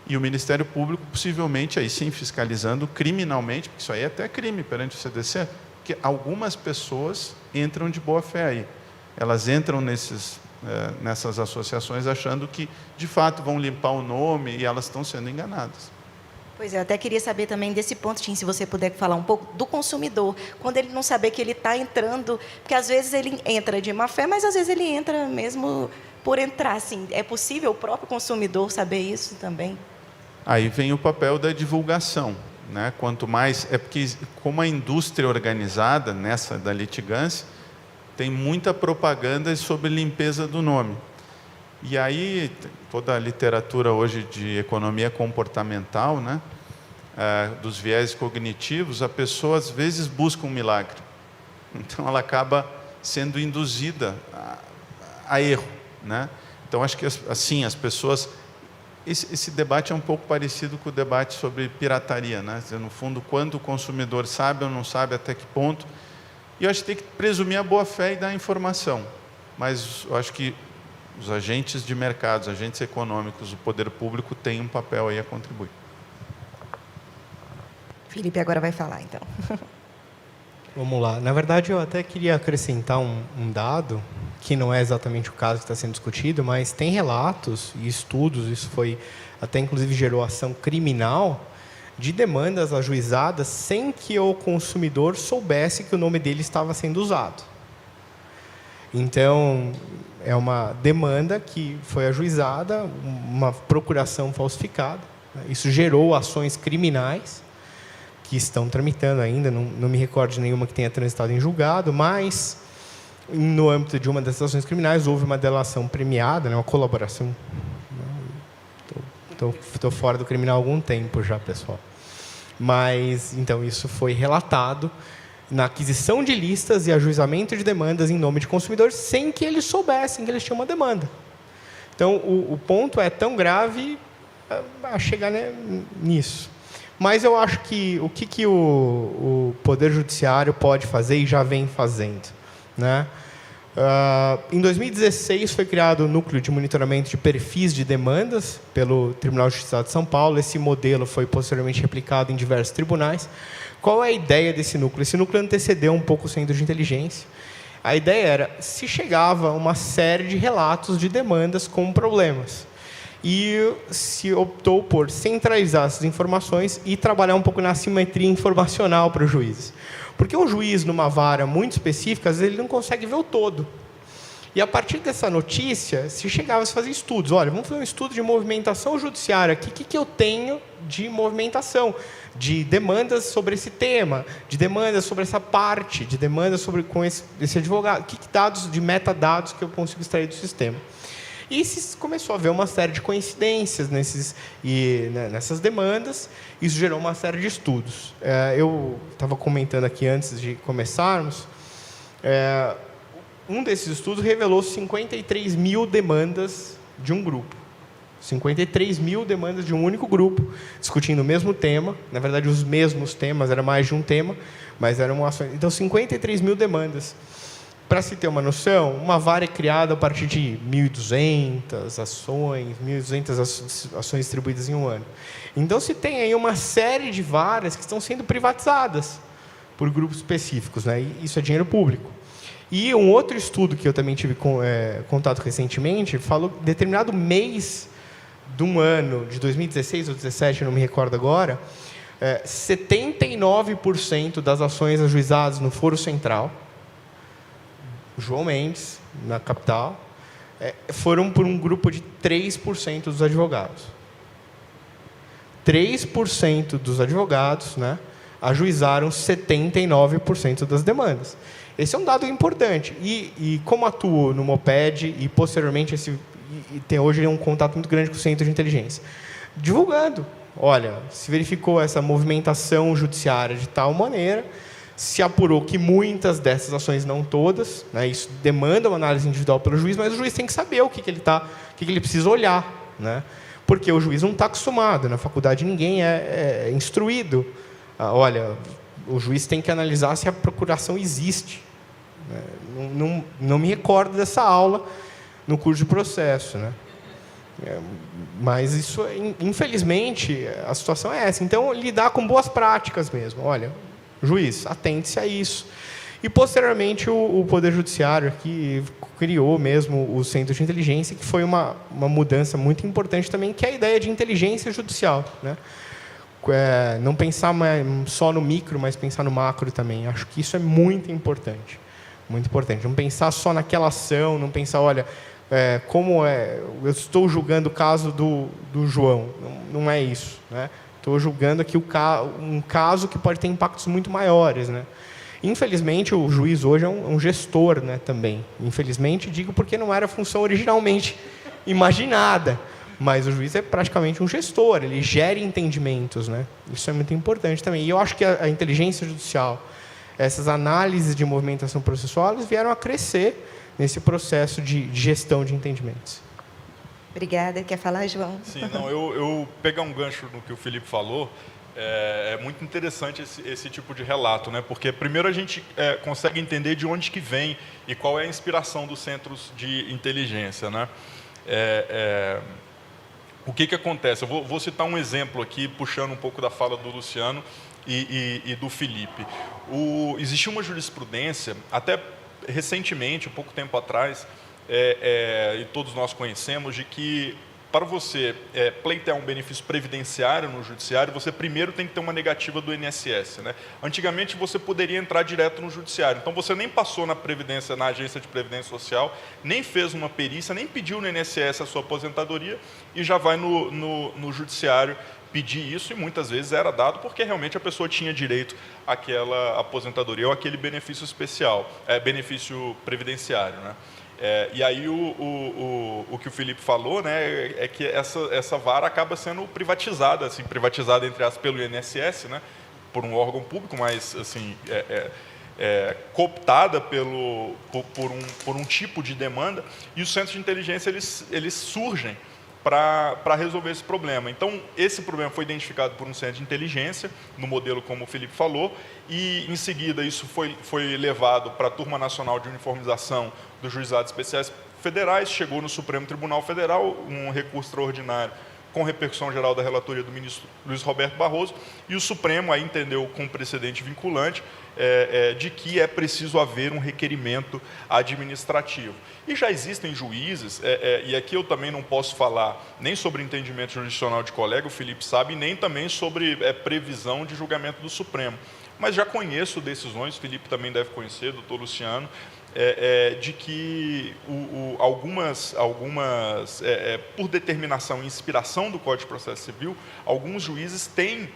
[SPEAKER 4] E o Ministério Público, possivelmente, aí sim, fiscalizando criminalmente, porque isso aí é até crime perante o CDC, porque algumas pessoas entram de boa fé aí. Elas entram nessas associações achando que, de fato, vão limpar o nome e elas estão sendo enganadas.
[SPEAKER 1] Pois é, eu até queria saber também desse ponto, Tim, se você puder falar um pouco do consumidor, quando ele não saber que ele está entrando, porque às vezes ele entra de má fé, mas às vezes ele entra mesmo por entrar, assim. É possível o próprio consumidor saber isso também?
[SPEAKER 4] Aí vem o papel da divulgação, né? Quanto mais... É porque, como a indústria organizada, nessa da litigância, tem muita propaganda sobre limpeza do nome. E aí, toda a literatura hoje de economia comportamental, né? Dos viés cognitivos, a pessoa, às vezes, busca um milagre. Então, ela acaba sendo induzida a erro, né? Então, acho que, assim, as pessoas... Esse debate é um pouco parecido com o debate sobre pirataria, né? No fundo, quando o consumidor sabe ou não sabe até que ponto. E eu acho que tem que presumir a boa-fé e dar informação. Mas eu acho que os agentes de mercado, os agentes econômicos, o poder público tem um papel aí a contribuir.
[SPEAKER 1] Felipe agora vai falar, então.
[SPEAKER 6] Vamos lá. Na verdade, eu até queria acrescentar um dado, que não é exatamente o caso que está sendo discutido, mas tem relatos e estudos, isso foi até inclusive gerou ação criminal, de demandas ajuizadas sem que o consumidor soubesse que o nome dele estava sendo usado. Então, é uma demanda que foi ajuizada, uma procuração falsificada. Isso gerou ações criminais que estão tramitando ainda, não me recordo de nenhuma que tenha transitado em julgado, mas no âmbito de uma dessas ações criminais houve uma delação premiada, uma colaboração. Estou fora do criminal há algum tempo já, pessoal. Mas, então, isso foi relatado na aquisição de listas e ajuizamento de demandas em nome de consumidores sem que eles soubessem que eles tinham uma demanda. Então, o ponto é tão grave a chegar nisso. Mas eu acho que o que o Poder Judiciário pode fazer e já vem fazendo, né? Em 2016 foi criado o Núcleo de Monitoramento de Perfis de Demandas pelo Tribunal de Justiça de São Paulo. Esse modelo foi posteriormente replicado em diversos tribunais. Qual é a ideia desse núcleo? Esse núcleo antecedeu um pouco o Centro de Inteligência. A ideia era, se chegava uma série de relatos de demandas com problemas, e se optou por centralizar essas informações e trabalhar um pouco na assimetria informacional para os juízes. Porque um juiz, numa vara muito específica, às vezes ele não consegue ver o todo. E, a partir dessa notícia, se chegava a se fazer estudos. Olha, vamos fazer um estudo de movimentação judiciária aqui. O que eu tenho de movimentação? De demandas sobre esse tema, de demandas sobre essa parte, de demandas sobre com esse advogado. Que dados de metadados que eu consigo extrair do sistema? E se começou a haver uma série de coincidências nessas demandas. Isso gerou uma série de estudos. Eu estava comentando aqui antes de começarmos, um desses estudos revelou 53 mil demandas de um grupo. 53 mil demandas de um único grupo, discutindo o mesmo tema. Na verdade, os mesmos temas, era mais de um tema, mas eram ações. Então, 53 mil demandas. Para se ter uma noção, uma vara é criada a partir de 1.200 ações, 1.200 ações distribuídas em um ano. Então, se tem aí uma série de varas que estão sendo privatizadas por grupos específicos, né? E isso é dinheiro público. E um outro estudo que eu também tive contato recentemente, falou que em determinado mês de um ano, de 2016 ou 2017, não me recordo agora, 79% das ações ajuizadas no Foro Central, João Mendes, na capital, foram por um grupo de 3% dos advogados. 3% dos advogados, né, ajuizaram 79% das demandas. Esse é um dado importante. E como atuo no Moped e, posteriormente, tem hoje um contato muito grande com o Centro de Inteligência, divulgando. Olha, se verificou essa movimentação judiciária de tal maneira, se apurou que muitas dessas ações, não todas, né, isso demanda uma análise individual pelo juiz, mas o juiz tem que saber o que ele precisa olhar, né? Porque o juiz não está acostumado. Na faculdade ninguém é instruído. Olha, o juiz tem que analisar se a procuração existe. Não me recordo dessa aula no curso de processo, né? Mas isso, infelizmente, a situação é essa. Então, lidar com boas práticas mesmo. Olha, juiz, atente-se a isso. E, posteriormente, o Poder Judiciário aqui criou mesmo o Centro de Inteligência, que foi uma mudança muito importante também, que é a ideia de inteligência judicial, né? Não pensar só no micro, mas pensar no macro também. Acho que isso é muito importante. Muito importante. Não pensar só naquela ação, não pensar, olha, eu estou julgando o caso do João. Não é isso, né? Estou julgando aqui um caso que pode ter impactos muito maiores, né? Infelizmente, o juiz hoje é um gestor, né, também. Infelizmente, digo porque não era a função originalmente imaginada. Mas o juiz é praticamente um gestor, ele gera entendimentos, né? Isso é muito importante também. E eu acho que a inteligência judicial, essas análises de movimentação processual, elas vieram a crescer nesse processo de gestão de entendimentos.
[SPEAKER 1] Obrigada. Quer falar, João?
[SPEAKER 3] Sim, não, eu pegar um gancho no que o Felipe falou, É muito interessante esse tipo de relato, né? Porque primeiro a gente consegue entender de onde que vem e qual é a inspiração dos centros de inteligência, né? O que acontece? Eu vou citar um exemplo aqui, puxando um pouco da fala do Luciano e do Felipe. Existiu uma jurisprudência, até recentemente, um pouco tempo atrás, e todos nós conhecemos, de que para você pleitear um benefício previdenciário no judiciário, você primeiro tem que ter uma negativa do INSS, né? Antigamente, você poderia entrar direto no judiciário. Então, você nem passou na agência de previdência social, nem fez uma perícia, nem pediu no INSS a sua aposentadoria e já vai no judiciário pedir isso, e muitas vezes era dado porque realmente a pessoa tinha direito àquela aposentadoria ou àquele benefício especial, benefício previdenciário, né? E aí o que o Felipe falou, né, é que essa vara acaba sendo privatizada, assim, privatizada entre aspas pelo INSS, né, por um órgão público, mas assim cooptada por um tipo de demanda, e os centros de inteligência eles surgem para resolver esse problema. Então, esse problema foi identificado por um centro de inteligência, no modelo como o Felipe falou, e, em seguida, isso foi levado para a Turma Nacional de Uniformização dos Juizados Especiais Federais, chegou no Supremo Tribunal Federal, um recurso extraordinário com repercussão geral da relatoria do ministro Luiz Roberto Barroso, e o Supremo aí entendeu com precedente vinculante de que é preciso haver um requerimento administrativo. E já existem juízes, e aqui eu também não posso falar nem sobre entendimento jurisdicional de colega, o Felipe sabe, nem também sobre previsão de julgamento do Supremo. Mas já conheço decisões, o Felipe também deve conhecer, doutor Luciano, de que algumas por determinação e inspiração do Código de Processo Civil, alguns juízes têm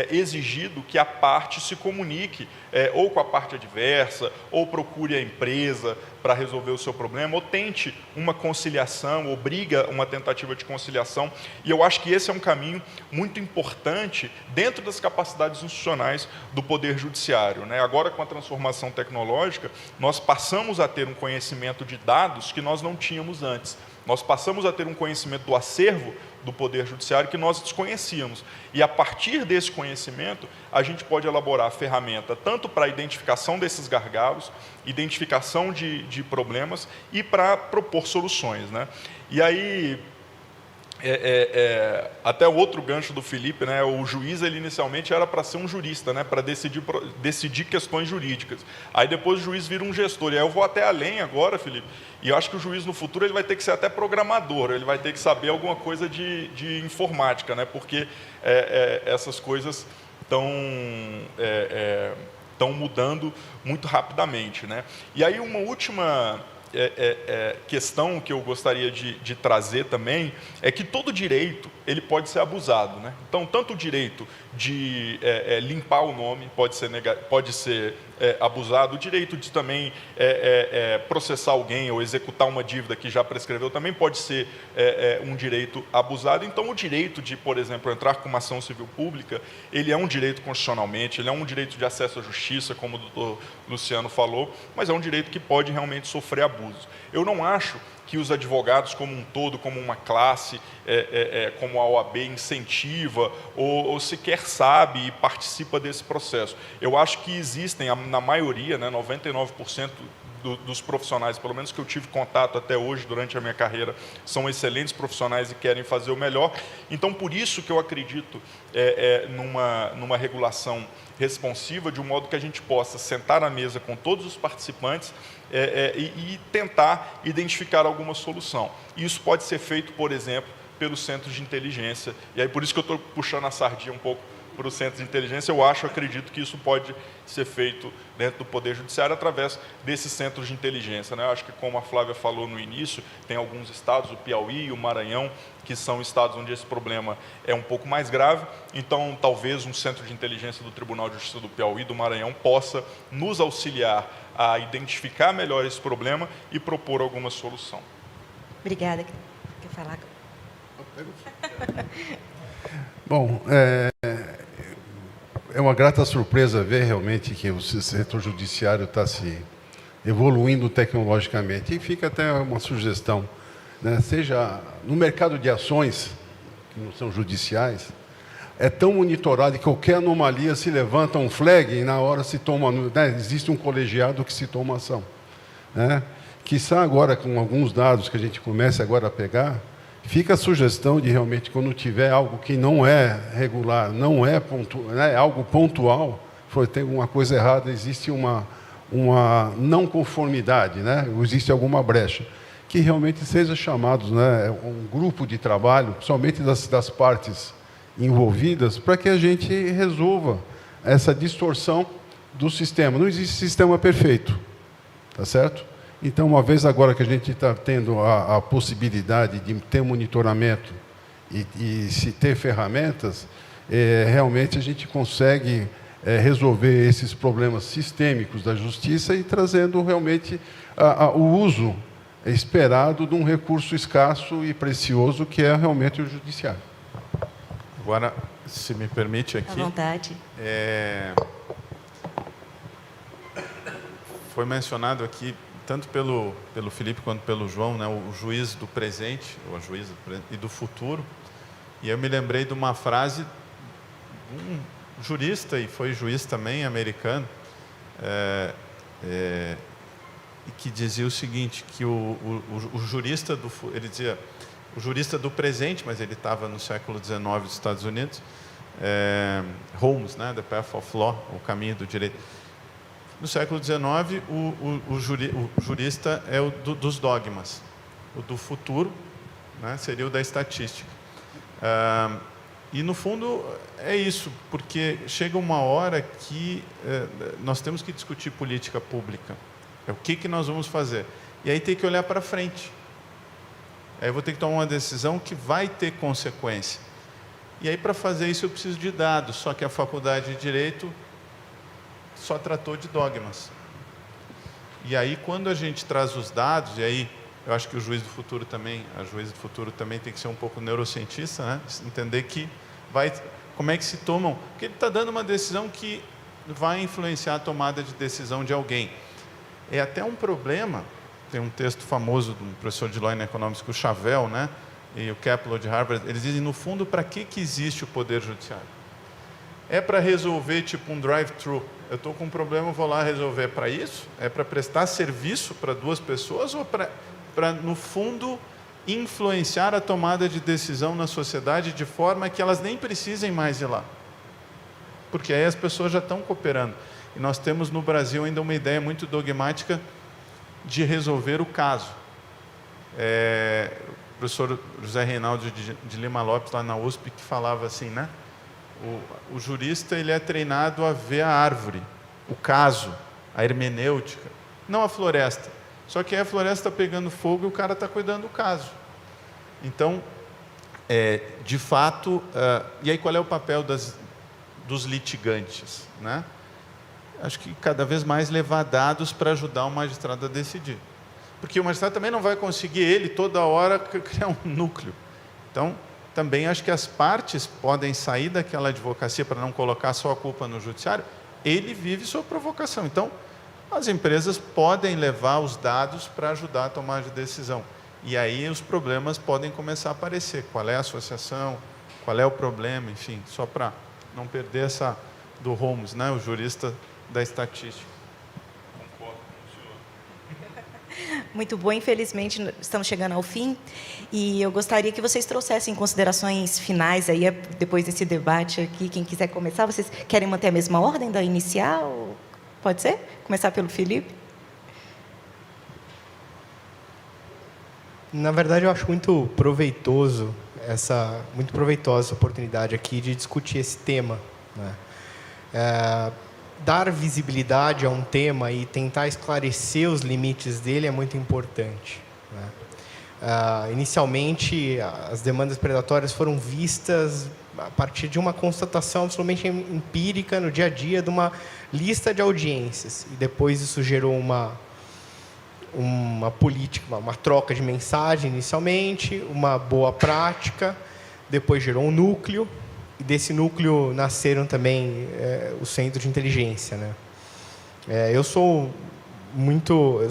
[SPEAKER 3] exigido que a parte se comunique ou com a parte adversa, ou procure a empresa para resolver o seu problema, ou tente uma conciliação, obriga uma tentativa de conciliação. E eu acho que esse é um caminho muito importante dentro das capacidades institucionais do Poder Judiciário, né? Agora, com a transformação tecnológica, nós passamos a ter um conhecimento de dados que nós não tínhamos antes. Nós passamos a ter um conhecimento do acervo do Poder Judiciário que nós desconhecíamos. E, a partir desse conhecimento, a gente pode elaborar a ferramenta tanto para a identificação desses gargalos, identificação de problemas e para propor soluções, né? E aí, até o outro gancho do Felipe, né, o juiz ele inicialmente era para ser um jurista, né, para decidir questões jurídicas. Aí depois o juiz vira um gestor. E aí eu vou até além agora, Felipe, e eu acho que o juiz no futuro ele vai ter que ser até programador, ele vai ter que saber alguma coisa de informática, né, porque essas coisas estão mudando muito rapidamente, né? E aí uma última questão que eu gostaria de trazer também é que todo direito ele pode ser abusado, né? Então, tanto o direito de limpar o nome pode ser abusado, o direito de também processar alguém ou executar uma dívida que já prescreveu também pode ser um direito abusado. Então, o direito de, por exemplo, entrar com uma ação civil pública, ele é um direito constitucionalmente, ele é um direito de acesso à justiça, como o doutor Luciano falou, mas é um direito que pode realmente sofrer abusos. Eu não acho que os advogados como um todo, como uma classe, como a OAB incentiva ou sequer sabe e participa desse processo. Eu acho que existem, na maioria, né, 99% dos profissionais, pelo menos que eu tive contato até hoje durante a minha carreira, são excelentes profissionais e querem fazer o melhor. Então, por isso que eu acredito numa regulação responsiva, de um modo que a gente possa sentar à mesa com todos os participantes e tentar identificar alguma solução. Isso pode ser feito, por exemplo, pelos centros de inteligência. E aí, por isso que eu estou puxando a sardinha um pouco para o centro de inteligência, acredito que isso pode ser feito dentro do Poder Judiciário através desses centros de inteligência, né? Eu acho que, como a Flávia falou no início, tem alguns estados, o Piauí e o Maranhão, que são estados onde esse problema é um pouco mais grave. Então, talvez um centro de inteligência do Tribunal de Justiça do Piauí e do Maranhão possa nos auxiliar a identificar melhor esse problema e propor alguma solução.
[SPEAKER 1] Obrigada. Quer falar?
[SPEAKER 5] Bom, é uma grata surpresa ver realmente que o setor judiciário está se evoluindo tecnologicamente. E fica até uma sugestão, né? Seja no mercado de ações, que não são judiciais, é tão monitorado que qualquer anomalia se levanta um flag e na hora se toma, né, existe um colegiado que se toma ação, né? Quiçá agora, com alguns dados que a gente comece agora a pegar, fica a sugestão de realmente, quando tiver algo que não é regular, não é né, algo pontual, tem alguma coisa errada, existe uma não conformidade, né? Existe alguma brecha, que realmente seja chamado, né, um grupo de trabalho, somente das partes envolvidas, para que a gente resolva essa distorção do sistema. Não existe sistema perfeito, tá certo? Então, uma vez agora que a gente está tendo a possibilidade de ter monitoramento e se ter ferramentas, realmente a gente consegue resolver esses problemas sistêmicos da justiça e trazendo realmente o uso esperado de um recurso escasso e precioso que é realmente o judiciário.
[SPEAKER 4] Agora, se me permite aqui...
[SPEAKER 1] À vontade.
[SPEAKER 4] Foi mencionado aqui, tanto pelo Felipe quanto pelo João, né, o juiz do presente, ou a juíza e do futuro. E eu me lembrei de uma frase de um jurista, e foi juiz também, americano, e que dizia o seguinte, que o jurista ele dizia, o jurista do presente, mas ele estava no século XIX dos Estados Unidos, Holmes, né, The Path of Law, o caminho do direito. No século XIX, o jurista é o dos dogmas. O do futuro, né, seria o da estatística. E, no fundo, é isso, porque chega uma hora que nós temos que discutir política pública. O que nós vamos fazer? E aí tem que olhar para frente. Aí eu vou ter que tomar uma decisão que vai ter consequência. E aí, para fazer isso, eu preciso de dados, só que a Faculdade de Direito só tratou de dogmas. E aí, quando a gente traz os dados, e aí eu acho que o juiz do futuro também, a juíza do futuro também tem que ser um pouco neurocientista, né? Entender que como é que se tomam, porque ele está dando uma decisão que vai influenciar a tomada de decisão de alguém. É até um problema, tem um texto famoso do professor de Law and Economics, o Chavel, né? E o Kaplan de Harvard, eles dizem, no fundo, para que existe o Poder Judiciário? É para resolver, tipo, um drive-thru. Eu estou com um problema, eu vou lá resolver. É para isso? É para prestar serviço para duas pessoas ou para, no fundo, influenciar a tomada de decisão na sociedade de forma que elas nem precisem mais ir lá? Porque aí as pessoas já estão cooperando. E nós temos no Brasil ainda uma ideia muito dogmática de resolver o caso. O professor José Reinaldo de Lima Lopes, lá na USP, que falava assim, né? O jurista, ele é treinado a ver a árvore, o caso, a hermenêutica, não a floresta. Só que aí a floresta está pegando fogo e o cara está cuidando do caso. Então, de fato, e aí qual é o papel dos litigantes, né? Acho que cada vez mais levar dados para ajudar o magistrado a decidir. Porque o magistrado também não vai conseguir, ele, toda hora, criar um núcleo. Então, também acho que as partes podem sair daquela advocacia para não colocar só a culpa no judiciário. Ele vive sob provocação. Então, as empresas podem levar os dados para ajudar a tomar de decisão. E aí os problemas podem começar a aparecer. Qual é a associação? Qual é o problema? Enfim, só para não perder essa do Holmes, né, o jurista da estatística.
[SPEAKER 1] Muito bom, infelizmente estamos chegando ao fim e eu gostaria que vocês trouxessem considerações finais aí depois desse debate aqui. Quem quiser começar, vocês querem manter a mesma ordem da inicial? Pode ser? Começar pelo Felipe?
[SPEAKER 6] Na verdade, eu acho muito proveitosa essa oportunidade aqui de discutir esse tema, né? Dar visibilidade a um tema e tentar esclarecer os limites dele é muito importante, né? Inicialmente, as demandas predatórias foram vistas a partir de uma constatação absolutamente empírica no dia a dia de uma lista de audiências. E depois isso gerou uma política, uma troca de mensagem inicialmente, uma boa prática, depois gerou um núcleo, e desse núcleo nasceram também o centro de inteligência, né? Eu sou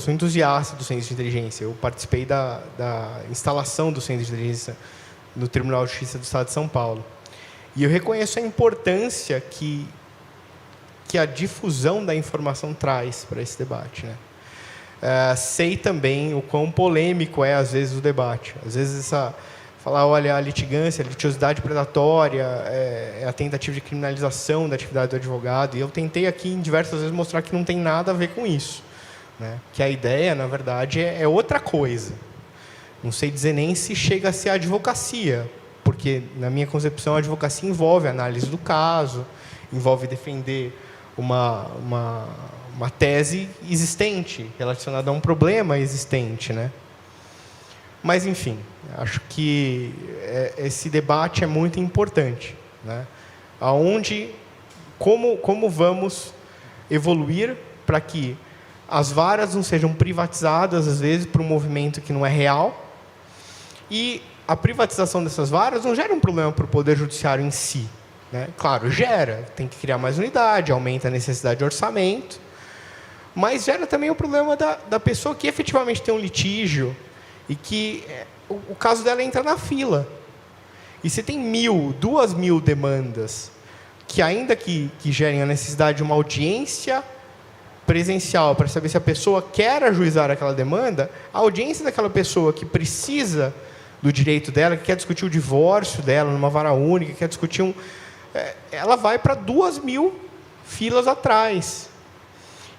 [SPEAKER 6] entusiasta do centro de inteligência. Eu participei da instalação do centro de inteligência no Tribunal de Justiça do Estado de São Paulo. E eu reconheço a importância que a difusão da informação traz para esse debate, né? Sei também o quão polêmico é, às vezes, o debate. Às vezes, falar, olha, a litigância, a litigiosidade predatória, é a tentativa de criminalização da atividade do advogado. E eu tentei aqui, diversas vezes, mostrar que não tem nada a ver com isso, né? Que a ideia, na verdade, é outra coisa. Não sei dizer nem se chega a ser a advocacia, porque, na minha concepção, a advocacia envolve a análise do caso, envolve defender uma tese existente, relacionada a um problema existente, né? Mas, enfim, acho que esse debate é muito importante, né? Como vamos evoluir para que as varas não sejam privatizadas, às vezes, por um movimento que não é real, e a privatização dessas varas não gera um problema para o Poder Judiciário em si, né? Claro, gera, tem que criar mais unidade, aumenta a necessidade de orçamento, mas gera também o problema da pessoa que efetivamente tem um litígio e que o caso dela entra na fila. E se tem 2.000 demandas que, ainda que gerem a necessidade de uma audiência presencial para saber se a pessoa quer ajuizar aquela demanda, a audiência daquela pessoa que precisa do direito dela, que quer discutir o divórcio dela numa vara única, que quer discutir ela vai para 2.000 filas atrás.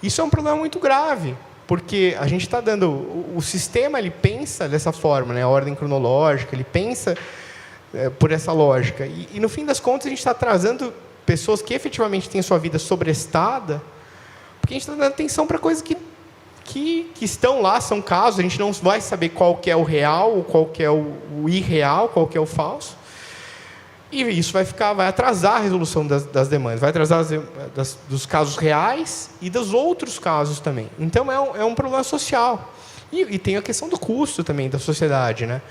[SPEAKER 6] Isso é um problema muito grave, porque a gente está dando... O sistema, ele pensa dessa forma, né? A ordem cronológica, ele pensa por essa lógica. E, no fim das contas, a gente está trazendo pessoas que efetivamente têm sua vida sobrestada, porque a gente está dando atenção para coisas que estão lá, são casos, a gente não vai saber qual que é o real, qual que é o irreal, qual que é o falso. E isso vai atrasar a resolução das demandas, vai atrasar dos casos reais e dos outros casos também. Então, é um problema social. E tem a questão do custo também da sociedade, né?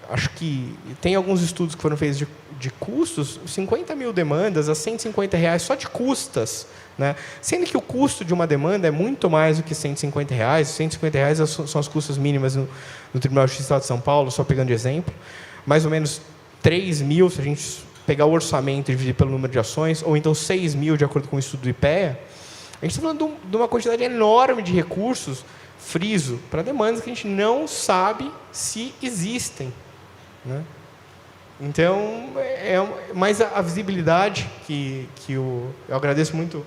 [SPEAKER 6] Acho que tem alguns estudos que foram feitos de custos, 50.000 demandas a R$150 só de custas, né? Sendo que o custo de uma demanda é muito mais do que R$150. R$150 são as custas mínimas no Tribunal de Justiça do Estado de São Paulo, só pegando de exemplo. Mais ou menos 3.000, se a gente pegar o orçamento e dividir pelo número de ações, ou então 6.000, de acordo com o estudo do IPEA, a gente está falando de uma quantidade enorme de recursos, friso, para demandas que a gente não sabe se existem, né? Então, mas a visibilidade eu agradeço muito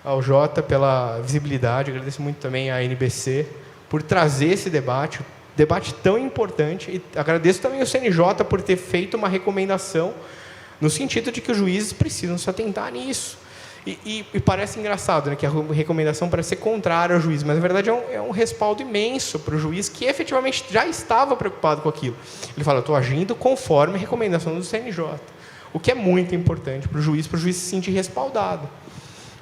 [SPEAKER 6] ao Jota pela visibilidade, agradeço muito também à NBC por trazer esse debate tão importante, e agradeço também ao CNJ por ter feito uma recomendação no sentido de que os juízes precisam se atentar nisso. E parece engraçado, né, que a recomendação parece ser contrária ao juiz, mas, na verdade, é um respaldo imenso para o juiz que, efetivamente, já estava preocupado com aquilo. Ele fala, estou agindo conforme a recomendação do CNJ, o que é muito importante para o juiz se sentir respaldado.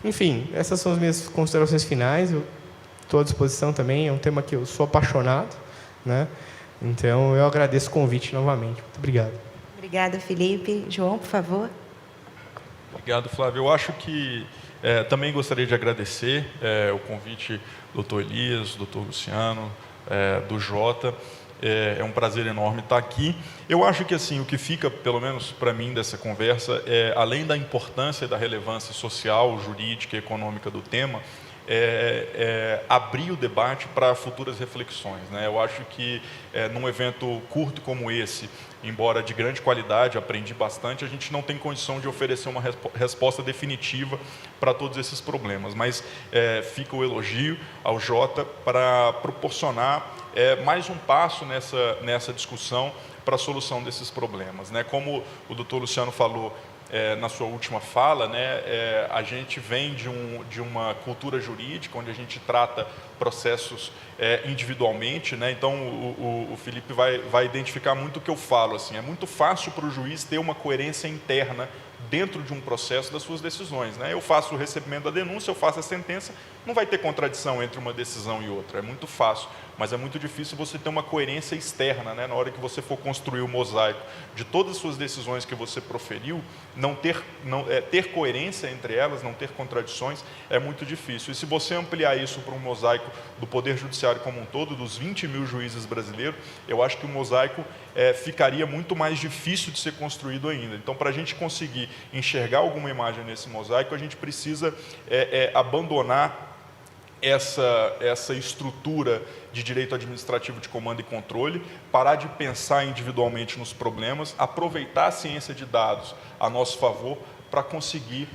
[SPEAKER 6] Enfim, essas são as minhas considerações finais. Eu estou à disposição também, é um tema que eu sou apaixonado, né? Então, eu agradeço o convite novamente. Muito obrigado.
[SPEAKER 1] Obrigada, Felipe. João, por favor.
[SPEAKER 3] Obrigado, Flávio. Eu acho que também gostaria de agradecer o convite do Dr. Elias, do Dr. Luciano, do Jota. É um prazer enorme estar aqui. Eu acho que assim, o que fica, pelo menos para mim, dessa conversa, além da importância e da relevância social, jurídica e econômica do tema, abrir o debate para futuras reflexões, né? Eu acho que num evento curto como esse, embora de grande qualidade, aprendi bastante, a gente não tem condição de oferecer uma resposta definitiva para todos esses problemas, mas fica o elogio ao Jota para proporcionar mais um passo nessa discussão para a solução desses problemas, né? Como o doutor Luciano falou na sua última fala, né, a gente vem de uma cultura jurídica onde a gente trata processos individualmente, né? Então o Felipe vai identificar muito o que eu falo. Assim, é muito fácil para o juiz ter uma coerência interna dentro de um processo das suas decisões, né? Eu faço o recebimento da denúncia, eu faço a sentença, não vai ter contradição entre uma decisão e outra. É muito fácil mas é muito difícil você ter uma coerência externa, né? Na hora que você for construir o mosaico de todas as suas decisões que você proferiu, ter coerência entre elas, não ter contradições, é muito difícil. E se você ampliar isso para um mosaico do Poder Judiciário como um todo, dos 20 mil juízes brasileiros, eu acho que o mosaico ficaria muito mais difícil de ser construído ainda. Então, para a gente conseguir enxergar alguma imagem nesse mosaico, a gente precisa abandonar essa estrutura de direito administrativo de comando e controle, parar de pensar individualmente nos problemas, aproveitar a ciência de dados a nosso favor para conseguir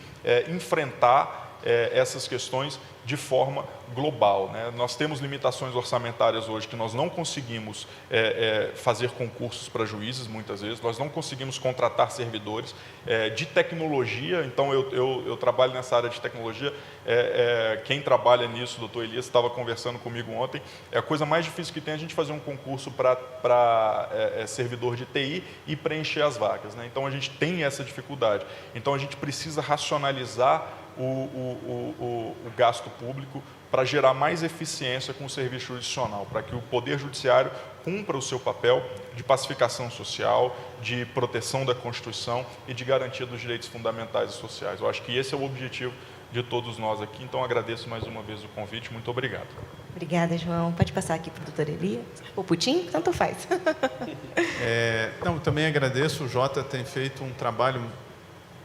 [SPEAKER 3] enfrentar essas questões de forma global, né? Nós temos limitações orçamentárias hoje que nós não conseguimos fazer concursos para juízes, muitas vezes, nós não conseguimos contratar servidores de tecnologia. Então, eu trabalho nessa área de tecnologia, quem trabalha nisso, o doutor Elias estava conversando comigo ontem, a coisa mais difícil que tem é a gente fazer um concurso para servidor de TI e preencher as vagas, né? Então, a gente tem essa dificuldade. Então, a gente precisa racionalizar o gasto público para gerar mais eficiência com o serviço jurisdicional, para que o Poder Judiciário cumpra o seu papel de pacificação social, de proteção da Constituição e de garantia dos direitos fundamentais e sociais. Eu acho que esse é o objetivo de todos nós aqui, então agradeço mais uma vez o convite, muito obrigado.
[SPEAKER 1] Obrigada, João. Pode passar aqui para o doutor Elias. Ou Putin, tanto faz.
[SPEAKER 4] Também agradeço, o Jota tem feito um trabalho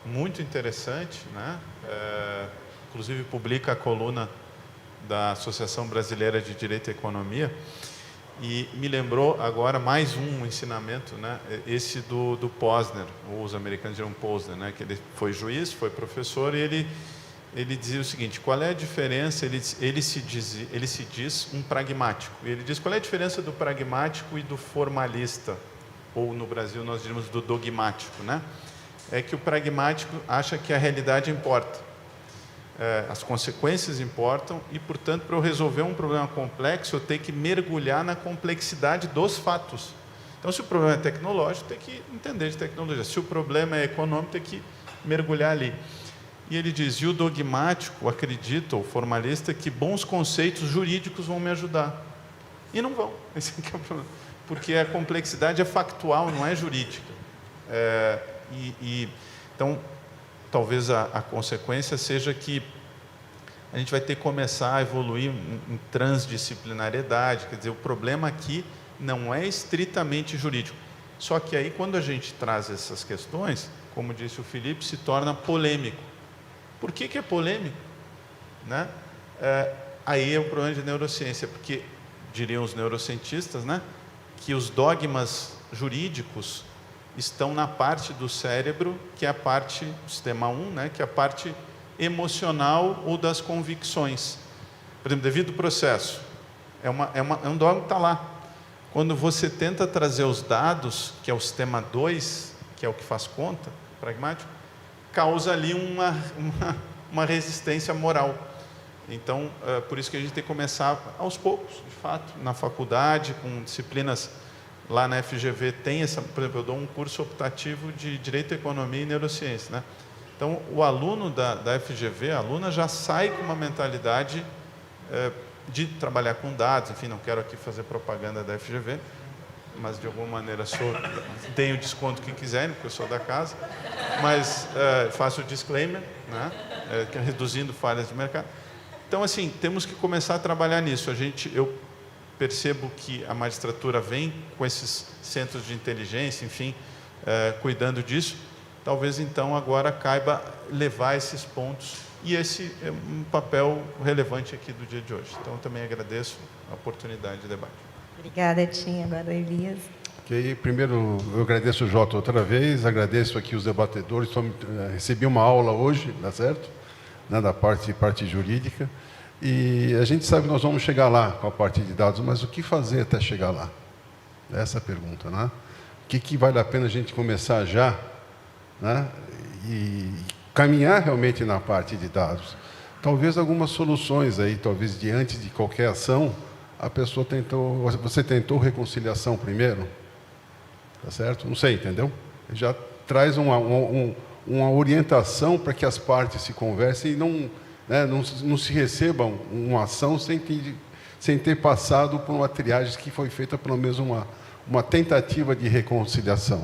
[SPEAKER 4] muito interessante, né? Inclusive publica a coluna da Associação Brasileira de Direito e Economia, e me lembrou agora mais um ensinamento, né? Esse do Posner, ou os americanos dizem Posner, né? Que ele foi juiz, foi professor, e ele dizia o seguinte: qual é a diferença? Ele se diz um pragmático. Ele diz: qual é a diferença do pragmático e do formalista? Ou no Brasil nós diríamos do dogmático, né? É que o pragmático acha que a realidade importa, as consequências importam, e, portanto, para eu resolver um problema complexo, eu tenho que mergulhar na complexidade dos fatos. Então, se o problema é tecnológico, tem que entender de tecnologia. Se o problema é econômico, tem que mergulhar ali. E ele diz: e o dogmático acredita, o formalista, que bons conceitos jurídicos vão me ajudar. E não vão. Esse é o problema. Porque a complexidade é factual, não é jurídica. Então, talvez a consequência seja que a gente vai ter que começar a evoluir em transdisciplinariedade. Quer dizer, o problema aqui não é estritamente jurídico. Só que aí, quando a gente traz essas questões, como disse o Felipe, se torna polêmico. Por que é polêmico? Né? Aí é o problema de neurociência, porque, diriam os neurocientistas, né, que os dogmas jurídicos estão na parte do cérebro, que é a parte do sistema 1, né, que é a parte emocional ou das convicções. Por exemplo, devido ao processo, é um dogma que está lá. Quando você tenta trazer os dados, que é o sistema 2, que é o que faz conta, pragmático, causa ali uma resistência moral. Então, por isso que a gente tem que começar aos poucos, de fato, na faculdade, com disciplinas. Lá na FGV tem por exemplo, eu dou um curso optativo de Direito, Economia e Neurociência, né? Então, o aluno da FGV, a aluna, já sai com uma mentalidade de trabalhar com dados. Enfim, não quero aqui fazer propaganda da FGV, mas de alguma maneira tenho o desconto que quiserem, porque eu sou da casa, mas faço o disclaimer, né? Reduzindo falhas de mercado. Então, assim, temos que começar a trabalhar nisso. Eu percebo que a magistratura vem com esses centros de inteligência, enfim, cuidando disso. Talvez, então, agora caiba levar esses pontos, e esse é um papel relevante aqui do dia de hoje. Então, eu também agradeço a oportunidade de debate.
[SPEAKER 1] Obrigada, Tim. Agora, Elias.
[SPEAKER 5] Ok, primeiro, eu agradeço o Jota outra vez, agradeço aqui os debatedores, recebi uma aula hoje, tá certo? Da parte jurídica. E a gente sabe que nós vamos chegar lá com a parte de dados, mas o que fazer até chegar lá? Essa é a pergunta, né? O que vale a pena a gente começar já, né? E caminhar realmente na parte de dados? Talvez algumas soluções aí, talvez diante de qualquer ação, você tentou reconciliação primeiro, tá certo? Não sei, entendeu? Já traz uma orientação para que as partes se conversem e não se recebam uma ação sem sem ter passado por uma triagem que foi feita pelo menos uma tentativa de reconciliação.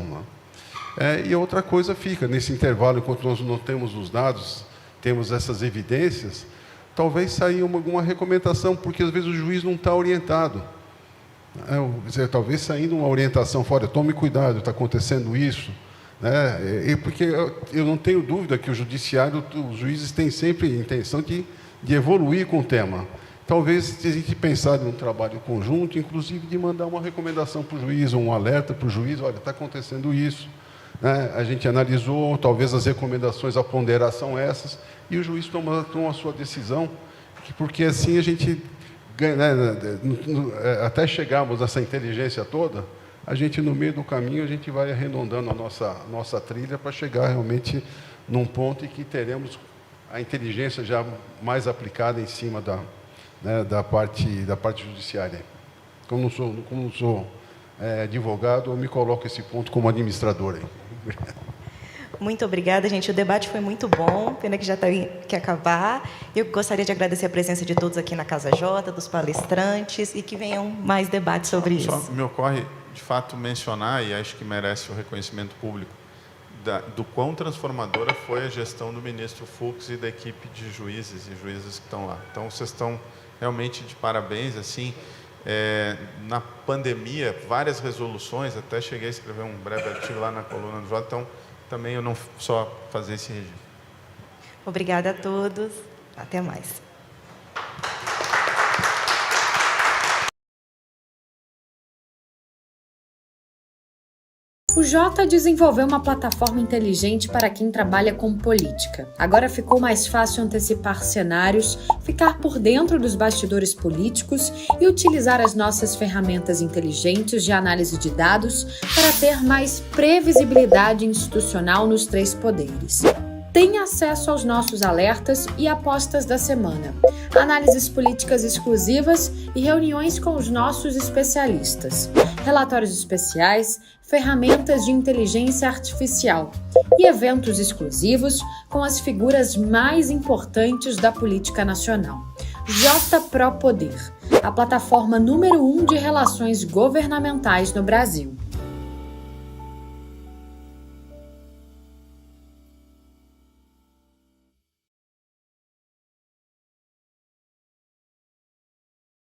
[SPEAKER 5] Né? E outra coisa fica, nesse intervalo, enquanto nós não temos os dados, temos essas evidências, talvez saia alguma recomendação, porque às vezes o juiz não está orientado. Talvez saindo uma orientação fora, tome cuidado, está acontecendo isso. Né? Porque eu não tenho dúvida que o judiciário, os juízes têm sempre a intenção de evoluir com o tema. Talvez se a gente pensar em um trabalho conjunto, inclusive de mandar uma recomendação para o juiz, ou um alerta para o juiz, olha, está acontecendo isso. Né? A gente analisou, talvez as recomendações a ponderar são essas, e o juiz toma a sua decisão, porque assim a gente ganha, né? Até chegarmos nessa inteligência toda, a gente, no meio do caminho, a gente vai arredondando a nossa trilha para chegar realmente num ponto em que teremos a inteligência já mais aplicada em cima da parte judiciária. Como não sou advogado, eu me coloco esse ponto como administrador. Aí.
[SPEAKER 1] Muito obrigada, gente. O debate foi muito bom, pena que já tem que acabar. Eu gostaria de agradecer a presença de todos aqui na Casa J, dos palestrantes, e que venham mais debates sobre isso.
[SPEAKER 4] Só me ocorre, de fato, mencionar, e acho que merece o reconhecimento público, do quão transformadora foi a gestão do ministro Fux e da equipe de juízes e juízas que estão lá. Então, vocês estão realmente de parabéns. Assim, na pandemia, várias resoluções, até cheguei a escrever um breve artigo lá na coluna do J, então, também eu não só fazer esse registro.
[SPEAKER 1] Obrigada a todos. Até mais.
[SPEAKER 7] O Jota desenvolveu uma plataforma inteligente para quem trabalha com política. Agora ficou mais fácil antecipar cenários, ficar por dentro dos bastidores políticos e utilizar as nossas ferramentas inteligentes de análise de dados para ter mais previsibilidade institucional nos 3 poderes. Tenha acesso aos nossos alertas e apostas da semana, análises políticas exclusivas e reuniões com os nossos especialistas, relatórios especiais, ferramentas de inteligência artificial e eventos exclusivos com as figuras mais importantes da política nacional. JPRO Poder, a plataforma número 1 de relações governamentais no Brasil.